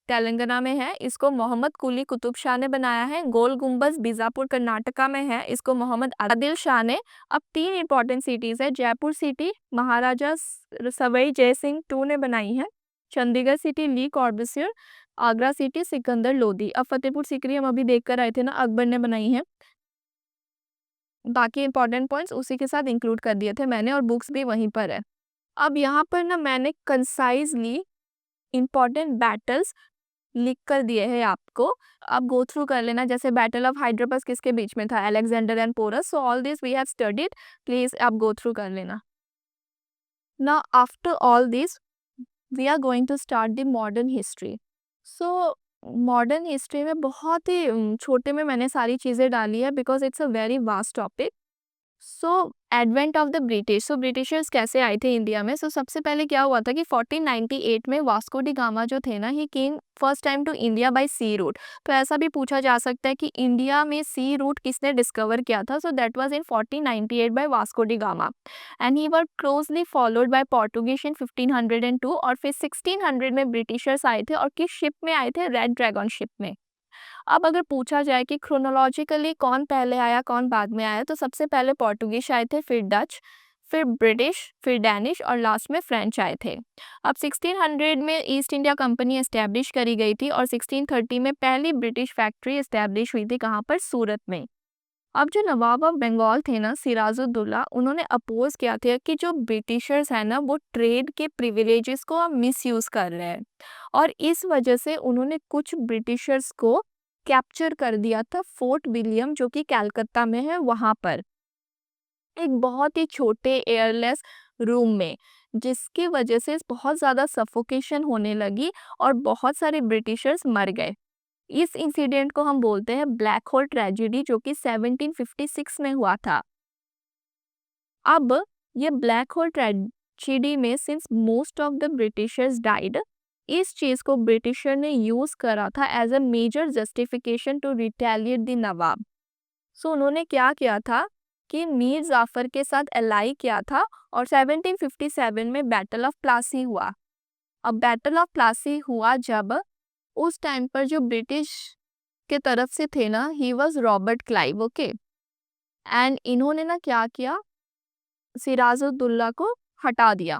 तेलंगाना में है, इसको मोहम्मद कुली कुतुब शाह ने बनाया है. गोल गुम्बज बीजापुर कर्नाटका में है, इसको मोहम्मद आदिल शाह ने. अब 3 इंपॉर्टेंट सिटीज़ है. Jaipur city Maharaja Sawai Jai Singh to ने बनाई है. चंडीगढ़ सिटी ली कॉर्बूसियर. आगरा सिटी सिकंदर लोदी. अब फतेहपुर सीकरी हम अभी देख कर आए थे ना, अकबर ने बनाई है. बाकी इंपॉर्टेंट पॉइंट्स उसी के साथ इंक्लूड कर दिए थे मैंने और बुक्स भी वहीं पर है. अब यहाँ पर ना मैंने कंसाइजली इंपॉर्टेंट बैटल्स लिख कर दिए हैं आपको. आप गो थ्रू कर लेना. जैसे बैटल ऑफ हाइड्रोपस किसके बीच में था, Alexander and Porus. So all this we have studied, please आप गो थ्रू कर लेना. Now after all this we are going to start the modern history. सो मॉडर्न हिस्ट्री में बहुत ही छोटे में मैंने सारी चीज़ें डाली है because it's a very vast topic. So advent of the British. So Britishers कैसे आए थे इंडिया में. सबसे पहले क्या हुआ था कि 1498 में वास्को डी गामा जो थे ना, he came first time to India by sea route. तो ऐसा भी पूछा जा सकता है कि इंडिया में सी रूट किसने डिस्कवर किया था. So that was in 1498 by Vasco da Gama and he were closely followed by Portuguese in 1502. और फिर 1600 में ब्रिटिशर्स आए थे और किस शिप में आए थे, रेड ड्रैगन शिप में. अब अगर पूछा जाए कि क्रोनोलॉजिकली कौन पहले आया कौन बाद में आया, तो सबसे पहले पोर्टुगीज आए थे, फिर डच, फिर ब्रिटिश, फिर डैनिश और लास्ट में फ्रेंच आए थे. अब 1600 में ईस्ट इंडिया कंपनी एस्टेब्लिश करी गई थी और 1630 में पहली ब्रिटिश फैक्ट्री एस्टेब्लिश हुई थी. कहाँ पर, सूरत में. अब जो नवाब ऑफ बंगाल थे ना, सिराजुद्दौला, उन्होंने अपोज किया था कि जो ब्रिटिशर्स है ना वो ट्रेड के प्रिविलेजेस को मिसयूज कर रहे हैं और इस वजह से उन्होंने कुछ ब्रिटिशर्स को कैप्चर कर दिया था फोर्ट विलियम जो कि कलकत्ता में है वहां पर, एक बहुत ही छोटे एयरलेस रूम में, जिसकी वजह से बहुत ज़्यादा सफोकेशन होने लगी और बहुत सारे ब्रिटिशर्स मर गए. इस इंसिडेंट को हम बोलते हैं ब्लैक होल ट्रेजेडी जो कि 1756 में हुआ था. अब ये ब्लैक होल ट्रेजेडी में since most of the Britishers died, इस चीज को ब्रिटिशर ने यूज करा था as a major justification to retaliate the nawab. So उन्होंने क्या किया था कि मीर जाफर के साथ एलाई किया था और 1757 में बैटल ऑफ प्लासी हुआ. अब बैटल ऑफ प्लासी हुआ जब उस टाइम पर जो ब्रिटिश के तरफ से थे ना, he was Robert Clive. Okay, and इन्होंने ना क्या किया, सिराजुद्दौला को हटा दिया.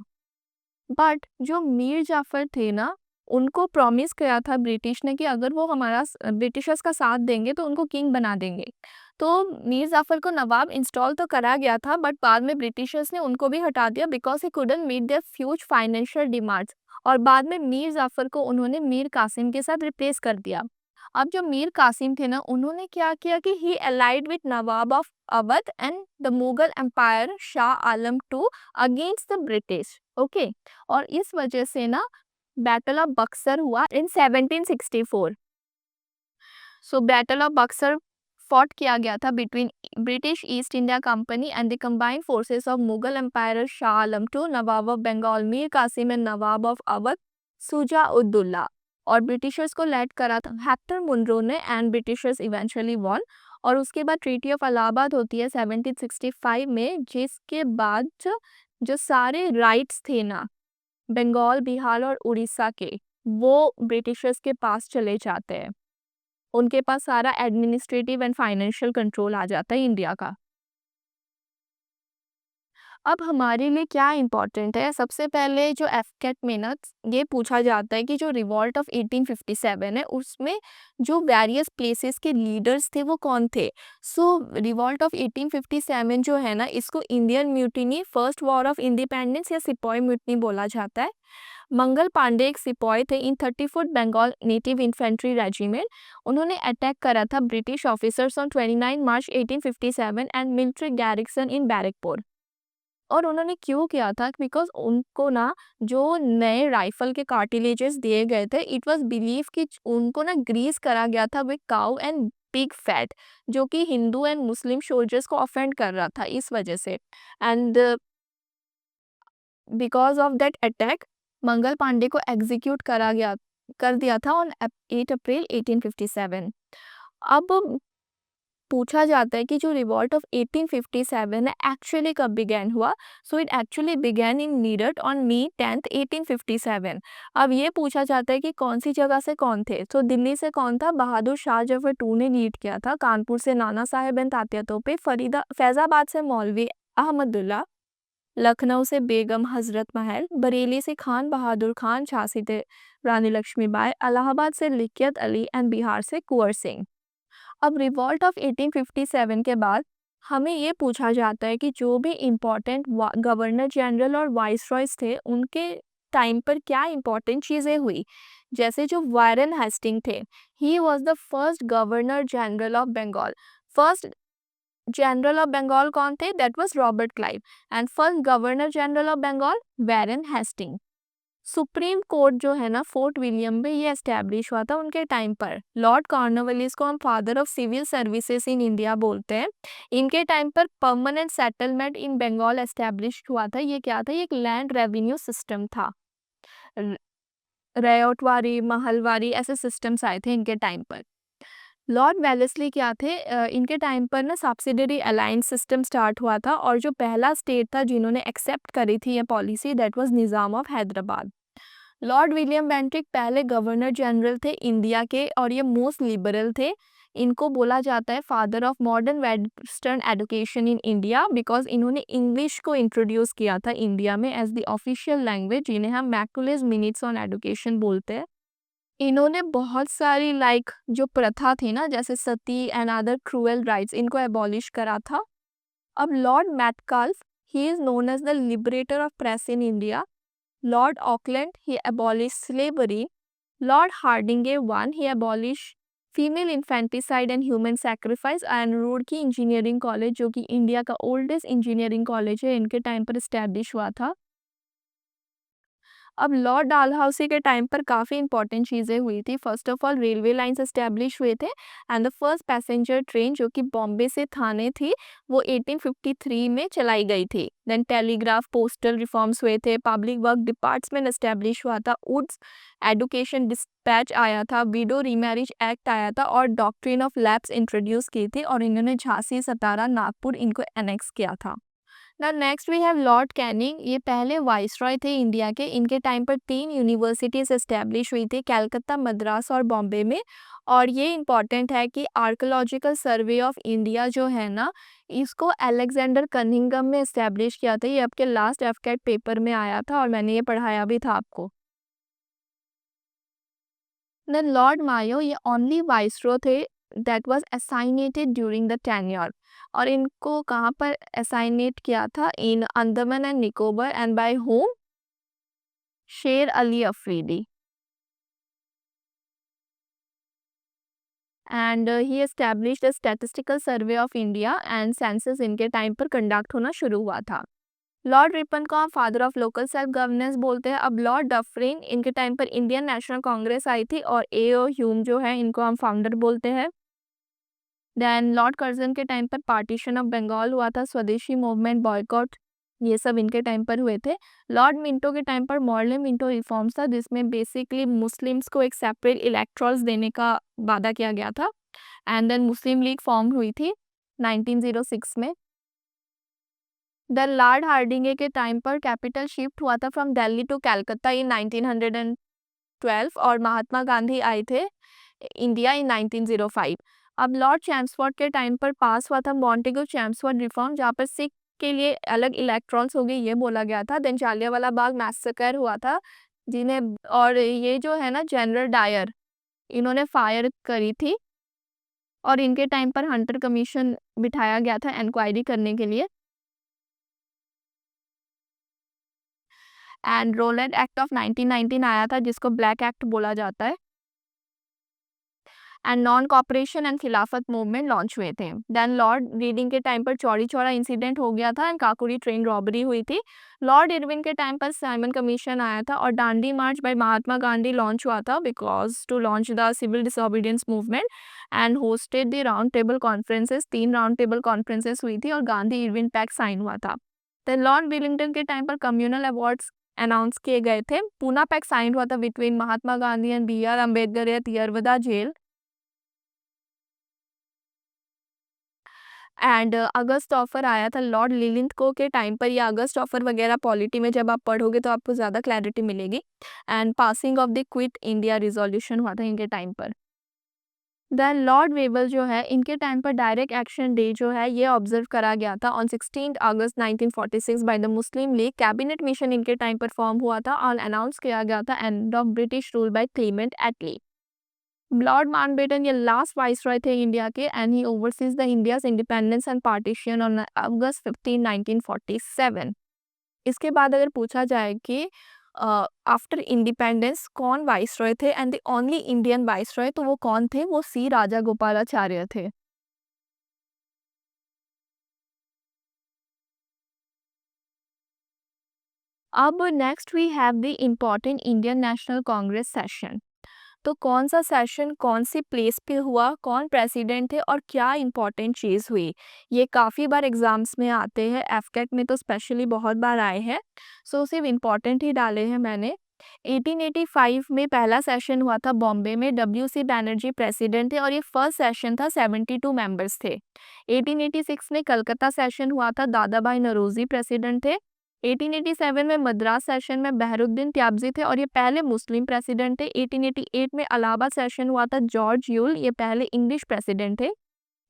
बट जो मीर जाफर थे ना, उनको प्रॉमिस किया था ब्रिटिश ने कि अगर वो हमारा ब्रिटिशर्स का साथ देंगे तो उनको किंग बना देंगे. तो मीर जाफर को नवाब इंस्टॉल तो करा गया था बट बाद में ब्रिटिशर्स ने उनको भी हटा दिया because he couldn't meet their huge financial demands. और बाद में मीर जाफर को उन्होंने मीर कासिम के साथ रिप्लेस कर दिया. अब जो मीर कासिम थे ना, उन्होंने क्या किया कि he allied with nawab of Awadh and the Mughal empire Shah Alam two against the British. Okay, और इस वजह से ना बैटल ऑफ बक्सर हुआ in 1764. So battle of Buxar fought किया गया था between British East India company and the combined forces of Mughal empire Shah Alam two, nawab of Bengal Mir Qasim and nawab of Awadh Shuja Uddaula. और ब्रिटिशर्स को लेड करा था हेक्टर मुनरो ने एंड ब्रिटिशर्स इवेंचुअली वॉन. और उसके बाद ट्रीटी ऑफ इलाहाबाद होती है 1765 में, जिसके बाद जो सारे राइट्स थे ना बंगाल, बिहार और उड़ीसा के, वो ब्रिटिशर्स के पास चले जाते हैं. उनके पास सारा एडमिनिस्ट्रेटिव एंड फाइनेंशियल कंट्रोल आ जाता है इंडिया का. अब हमारे लिए क्या इम्पोर्टेंट है, सबसे पहले जो एफकेट में ना ये पूछा जाता है कि जो रिवॉल्ट ऑफ 1857 है उसमें जो वेरियस प्लेसेस के लीडर्स थे वो कौन थे. सो रिवॉल्ट ऑफ 1857 जो है ना, इसको Indian mutiny, first war of independence या सिपाही म्यूटिनी बोला जाता है. मंगल पांडे एक सिपाही थे in 34th Bengal native infantry regiment. उन्होंने अटैक करा था British officers on 29 March 1857 and military garrison in Barrackpore. और उन्होंने क्यों किया था? बिकॉज़ उनको ना जो नए राइफ़ल के कार्टिलेजेस दिए गए थे, इट वाज़ बिलीव कि उनको ना ग्रीस करा गया था with cow and pig fat, जो कि हिंदू एंड मुस्लिम सोल्जर्स को ऑफेंड कर रहा था इस वजह से। And because of that attack Mangal Pandey को एग्ज़ीक्यूट कर दिया था ऑन 8 अप्रैल 1857। अब पूछा जाता है कि जो रिवॉल्ट ऑफ 1857 है एक्चुअली कब बिगेन हुआ? So it actually began in Meerut on May 10, 1857। अब ये पूछा जाता है कि कौन सी जगह से कौन थे? तो दिल्ली से कौन था? बहादुर शाह जफर टू ने लीड किया था। कानपुर से नाना साहेब एंड तात्या तोपे, फैजाबाद से मौलवी अहमदुल्ला, लखनऊ से बेगम हजरत महल, बरेली से खान बहादुर खान, झांसी से रानी लक्ष्मीबाई, इलाहाबाद से लियाकत अली एंड बिहार से कुंवर सिंह। अब रिवॉल्ट ऑफ 1857 के बाद हमें ये पूछा जाता है कि जो भी इम्पोर्टेंट गवर्नर जनरल और वाइसरॉयज थे उनके टाइम पर क्या इम्पोर्टेंट चीज़ें हुई। जैसे जो वारेन हेस्टिंग थे, he was the first governor general of Bengal. First general of Bengal कौन थे? That was Robert Clive. And first governor general of Bengal Warren Hasting. Supreme court जो है ना फोर्ट विलियम में ये एस्टेब्लिश हुआ था उनके टाइम पर। लॉर्ड कॉर्नवालिस को हम father of civil services in India बोलते हैं। इनके टाइम पर permanent settlement in Bengal establish हुआ था। ये क्या था? ये एक लैंड रेवेन्यू सिस्टम था। र- रयोटवारी, महलवारी ऐसे सिस्टम्स आए थे इनके टाइम पर। लॉर्ड वेलेस्ली क्या थे? इनके टाइम पर ना सब्सिडरी अलायंस सिस्टम स्टार्ट हुआ था और जो पहला स्टेट था जिन्होंने एक्सेप्ट करी थी ये policy, that was Nizam of Hyderabad. Lord William Bentinck पहले गवर्नर जनरल थे इंडिया के और ये मोस्ट लिबरल थे। इनको बोला जाता है father of modern western education in India because इन्होंने इंग्लिश को इंट्रोड्यूस किया था इंडिया में एज द ऑफिशियल लैंग्वेज, जिन्हें हम मैकुलस मिनट्स ऑन एजुकेशन बोलते हैं। इन्होंने बहुत सारी जो प्रथा थी ना जैसे sati and other cruel rites, इनको एबॉलिश करा था। अब lord Metcalfe, he is known as the liberator of press in India. Lord Auckland, he abolished slavery. Lord Hardinge one, he abolished female infanticide and human sacrifice. and Roorkee engineering college जो कि India का oldest engineering college है, इनके time पर establish हुआ था। अब Lord डालहाउसी के टाइम पर काफ़ी इंपॉर्टेंट चीज़ें हुई थी। First of all railway lines establish हुए थे and the first passenger train जो कि बॉम्बे से थाने थी वो 1853 में चलाई गई थी। देन टेलीग्राफ पोस्टल रिफॉर्म्स हुए थे, पब्लिक वर्क डिपार्टमेंट एस्टेब्लिश हुआ था, वुड्स एडुकेशन डिस्पैच आया था, विडो रीमैरिज एक्ट आया था और डॉक्ट्रिन ऑफ लैप्स इंट्रोड्यूस की थी और इन्होंने झांसी, सतारा, नागपुर इनको एनेक्स किया था। ना next we have Lord Canning, ये पहले वाइसरॉय थे इंडिया के। इनके टाइम पर 3 यूनिवर्सिटीज एस्टेब्लिश हुई थी, कलकत्ता, मद्रास और बॉम्बे में। और ये इम्पॉर्टेंट है कि आर्कोलॉजिकल सर्वे ऑफ इंडिया जो है ना, इसको अलेक्जेंडर कनिंघम में एस्टेब्लिश किया था। ये आपके लास्ट एफकेट पेपर में आया था और मैंने ये पढ़ाया भी था आपको। देन लॉर्ड मायो, ये ओनली वाइसरॉय थे that was assassinated during the tenure. और इनको कहाँ पर असाइनेट किया था? In Andaman and Nicobar. And by whom? Sher Ali Afridi. And he established the statistical survey of India and census इनके टाइम पर कंडक्ट होना शुरू हुआ था। लॉर्ड रिपन को हम father of local self governance बोलते हैं। अब लॉर्ड डफरिन, इनके टाइम पर इंडियन नेशनल कांग्रेस आई थी और ए.ओ. ह्यूम जो है इनको हम फाउंडर बोलते हैं। देन लॉर्ड कर्जन के टाइम पर पार्टीशन ऑफ बंगाल हुआ था, स्वदेशी मूवमेंट, बॉयकॉट, ये सब इनके टाइम पर हुए थे। लॉर्ड मिंटो के टाइम पर मॉर्ले मिंटो रिफॉर्म्स था जिसमें बेसिकली मुस्लिम्स को एक सेपरेट इलेक्टोरल्स देने का वादा किया गया था। And then Muslim League form हुई थी 1906 में। देन लॉर्ड हार्डिंगे के टाइम पर कैपिटल शिफ्ट हुआ था फ्रॉम दिल्ली टू कलकत्ता इन 1912 और महात्मा गांधी आए थे इंडिया इन 1905। अब लॉर्ड चैम्सफोर्ड के टाइम पर पास हुआ था मॉन्टेगू चैम्सफोर्ड रिफॉर्म, जहाँ पर सिख के लिए अलग इलेक्ट्रॉन्स हो गए ये बोला गया था। देन जालियांवाला बाग मैसेकर हुआ था जिन्हें, और ये जो है ना जनरल डायर, इन्होंने फायर करी थी और इनके टाइम पर हंटर कमीशन बिठाया गया था इंक्वायरी करने के लिए। एंड रोलैंड एक्ट ऑफ 1919 आया था जिसको ब्लैक एक्ट बोला जाता है। एंड नॉन कॉपरेशन एंड खिलाफत मूवमेंट लॉन्च हुए थे। देन लॉर्ड रीडिंग के टाइम पर चौड़ी चौड़ा इंसिडेंट हो गया था एंड काकोरी ट्रेन रॉबरी हुई थी। लॉर्ड इरविन के टाइम पर साइमन कमीशन आया था और Dandi march by Mahatma Gandhi launch हुआ था because to launch the civil disobedience movement and hosted the round table conferences. 3 round table conferences हुई थी और गांधी इरविन पैक्ट साइन हुआ था। देन लॉर्ड विलिंगटन के टाइम पर कम्युनल अवार्ड्स अनाउंस किए गए थे। पूना पैक्ट साइन हुआ था between Mahatma Gandhi and B R. Ambedkar at Yerwada jail. And August offer आया था लॉर्ड लिलिंथगो के टाइम पर। ये अगस्त ऑफर वगैरह पॉलिटी में जब आप पढ़ोगे तो आपको ज़्यादा क्लैरिटी मिलेगी। And passing of the quit India resolution हुआ था इनके टाइम पर। देन लॉर्ड वेबल जो है इनके टाइम पर डायरेक्ट एक्शन डे जो है ये ऑब्जर्व करा गया था on 16 August 1946 by the Muslim League. Cabinet mission इनके टाइम पर फॉर्म हुआ था और अनाउंस किया गया था end of British rule by Clement Attlee. Lord Mountbatten ये लास्ट वाइसरॉय थे इंडिया के and he oversees the India's independence and partition on August 15 1947। इसके बाद अगर पूछा जाए कि आफ्टर इंडिपेंडेंस कौन वाइसरॉय थे and the only Indian viceroy, तो वो कौन थे? वो सी राजा गोपालाचार्य थे। अब next we have the important Indian National Congress session. तो कौन सा सेशन कौन सी प्लेस पे हुआ, कौन प्रेसिडेंट थे और क्या इंपॉर्टेंट चीज़ हुई? ये काफ़ी बार एग्जाम्स में आते हैं, एफकेट में तो स्पेशली बहुत बार आए हैं। सो सिर्फ इम्पॉर्टेंट ही डाले हैं मैंने। 1885 में पहला सेशन हुआ था बॉम्बे में। डब्ल्यू.सी. बैनर्जी प्रेसिडेंट थे और ये फर्स्ट सेशन था। 72 मेंबर्स थे। 1886 में कलकत्ता सेशन हुआ था। दादा भाई नौरोजी प्रेसिडेंट थे। 1887 में मद्रास सेशन में बहरुद्दीन त्याबजी थे और ये पहले मुस्लिम प्रेसिडेंट थे। 1888 में इलाहाबाद सेशन हुआ था। जॉर्ज यूल ये पहले इंग्लिश प्रेसिडेंट थे।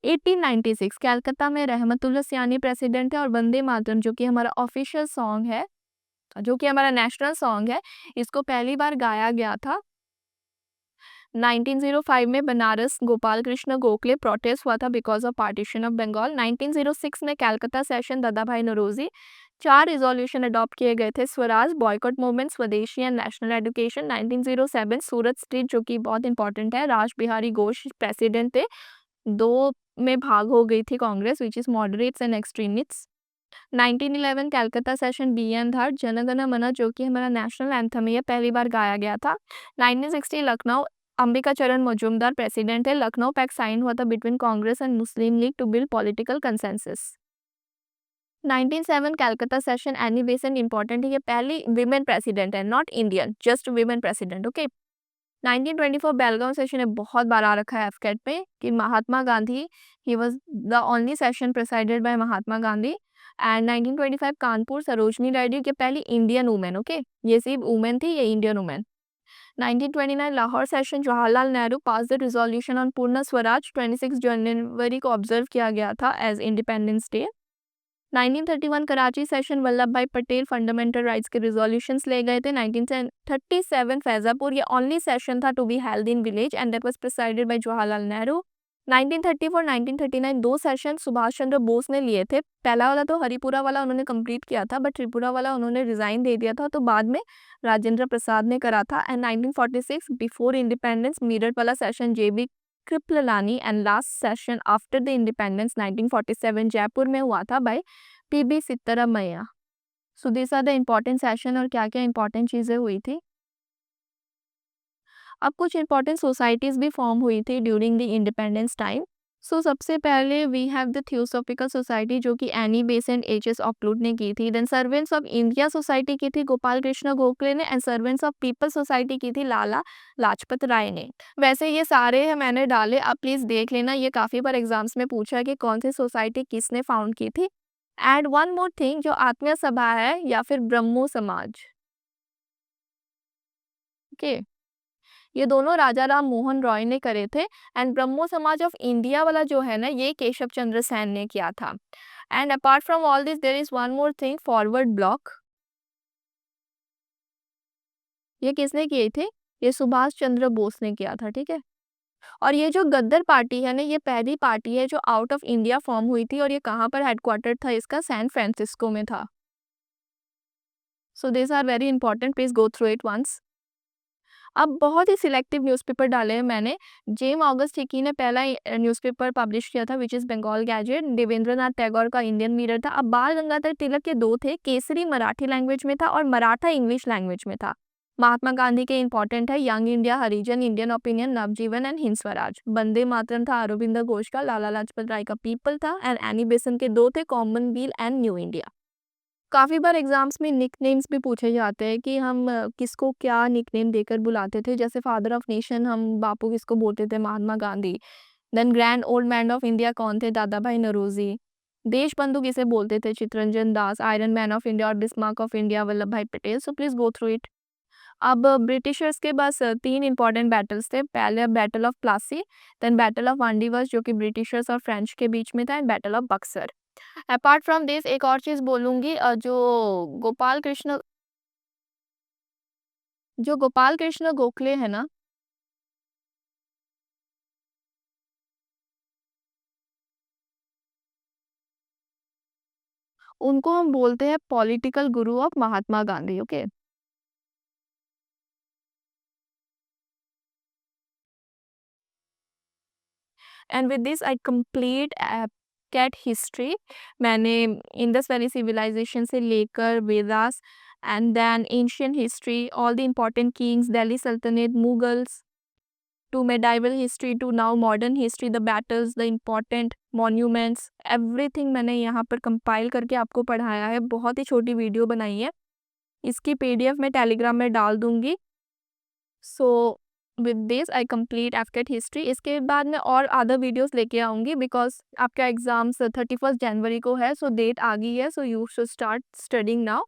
1896 कलकत्ता में रहमतुल्लाह सियानी प्रेसिडेंट थे और वंदे मातरम जो कि हमारा ऑफिशियल सॉन्ग है, जो कि हमारा नेशनल सॉन्ग है, इसको पहली बार गाया गया था। 1905 में बनारस गोपाल कृष्ण गोखले प्रोटेस्ट हुआ था because of partition of Bengal. 1906 में कलकत्ता सेशन दादा भाई नौरोजी। 4 रिजोल्यूशन अडॉप्ट किए गए थे। स्वराज, बॉयकॉट मूवमेंट, स्वदेशी and national education. 1907 Surat street जो कि बहुत इंपॉर्टेंट है, राज बिहारी घोष प्रेसिडेंट थे। 2 में भाग हो गई थी congress which is moderates and extremists. 1911 Calcutta session B N. Dhar Jana Gana मन जो कि हमारा नेशनल एंथम है, ये पहली बार गाया गया था। 1960 लखनऊ अंबिका चरण मजूमदार प्रेसिडेंट थे। लखनऊ पैक्ट साइन हुआ था between congress and Muslim league to build political consensus. 1907 Calcutta session Annie Besant important है, ये पहली विमेन प्रेसिडेंट है, not Indian, just women president. Okay. 1924 Belgaum session है, बहुत बार आ रखा है एफकेट पे कि Mahatma Gandhi, he was the only session presided by Mahatma Gandhi. And 1925 Kanpur Sarojini Naidu के पहली इंडियन वुमेन। ओके, ये सिर्फ वुमेन थी, ये Indian women. 1929 Lahore session Jawaharlal Nehru pass the resolution on Purna Swaraj. 26 जनवरी को ऑब्जर्व किया गया था as independence day. 1931 Karachi session Vallabh Bhai Patel fundamental rights के रिजोल्यूशंस ले गए थे। 1937 फैजापुर, ये ओनली सेशन था to be held in village and that was presided by Jawaharlal Nehru. 1934 1939 2 session Subhash Chandra Bose ने लिए थे। पहला वाला तो हरिपुरा वाला उन्होंने कंप्लीट किया था, बट त्रिपुरा वाला उन्होंने रिजाइन दे दिया था, तो बाद में राजेंद्र प्रसाद ने करा था। एंड 1946 बिफोर इंडिपेंडेंस मेरठ वाला session J B. Kripalani and last session after the independence 1947 Jaipur में हुआ था by P B. Siddaramaiah. So this are the important session और क्या क्या इंपॉर्टेंट चीज़ें हुई थी। अब कुछ इंपॉर्टेंट सोसाइटीज़ भी फॉर्म हुई थी ड्यूरिंग द इंडिपेंडेंस टाइम। सो सबसे पहले we have the theosophical society जो कि एनी बेसेंट एच.एस. ऑकलूट ने की थी। Then servants of India society की थी गोपाल कृष्ण गोखले ने। And servants of people society की थी लाला लाजपत राय ने। वैसे ये सारे हैं मैंने डाले, आप प्लीज़ देख लेना, ये काफ़ी बार एग्जाम्स में पूछा है कि कौन सी सोसाइटी किसने फाउंड की थी। एंड वन मोर थिंग, जो आत्मीय सभा है या फिर ब्रह्मो समाज, ओके, ये दोनों राजा राम मोहन रॉय ने करे थे। एंड ब्रह्मो समाज ऑफ इंडिया वाला जो है ना, ये केशव चंद्र सेन ने किया था। And apart from all this there is one more thing, forward block, ये किसने किए थे? ये सुभाष चंद्र बोस ने किया था, ठीक है। और ये जो गद्दर पार्टी है ना, ये पहली पार्टी है जो आउट ऑफ इंडिया फॉर्म हुई थी और ये कहाँ पर हेडक्वार्टर था इसका? सैन फ्रांसिस्को में था। So this are very important, please go through it once. अब बहुत ही सिलेक्टिव न्यूज़पेपर डाले हैं मैंने। जेम ऑगस्ट हिकी ने पहला न्यूज़पेपर पब्लिश किया था which is Bengal gazette, Devendranath Tagore का इंडियन मिरर था। अब बाल गंगाधर तिलक के 2 थे, केसरी मराठी लैंग्वेज में था और मराठा इंग्लिश लैंग्वेज में था। महात्मा गांधी के इम्पोर्टेंट है Young India, Harijan, Indian Opinion, Navjivan and Hind Swaraj. Vande Mataram था अरविंद घोष का, लाला लाजपत राय का पीपल था एंड एनी बेसेंट के 2 थे, कॉमनवेल्थ एंड न्यू इंडिया। काफ़ी बार एग्ज़ाम्स में निकनेम्स भी पूछे जाते हैं कि हम किसको क्या निकनेम देकर बुलाते थे। जैसे फादर ऑफ नेशन हम बापू किसको बोलते थे? Mahatma Gandhi. Then grand old man of India कौन थे? दादा भाई नौरोजी। देशबंधु किसे बोलते थे? Chittaranjan Das. Iron man of India और Bismarck of India Vallabh Bhai Patel. So please go through it. अब ब्रिटिशर्स के पास 3 इम्पोर्टेंट बैटल्स थे। पहले battle of Plassey, then battle of Wandiwash जो कि ब्रिटिशर्स और फ्रेंच के बीच में था and battle of Buxar. Apart from this एक और चीज़ बोलूँगी जो गोपाल कृष्ण गोखले हैं ना, उनको हम बोलते हैं political guru of Mahatma Gandhi, okay? And with this I complete cat history. मैंने इंडस वैली सिविलाइजेशन से लेकर Vedas and then ancient history, all the important kings, Delhi Sultanate, Mughals, to medieval history to now modern history, the battles, the important monuments, everything मैंने यहाँ पर compile करके आपको पढ़ाया है। बहुत ही छोटी वीडियो बनाई है। इसकी पीडीएफ मैं टेलीग्राम में डाल दूँगी। So with this I complete एफकेट हिस्ट्री। इसके बाद मैं और अदर वीडियोस लेके आऊँगी बिकॉज़ आपका एग्ज़ाम्स 31 जनवरी को है, सो डेट आ गई है, so you should start studying now.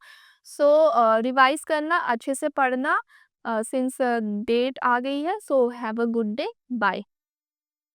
So revise करना, अच्छे से पढ़ना सिंस डेट आ गई है। So have a good day, bye.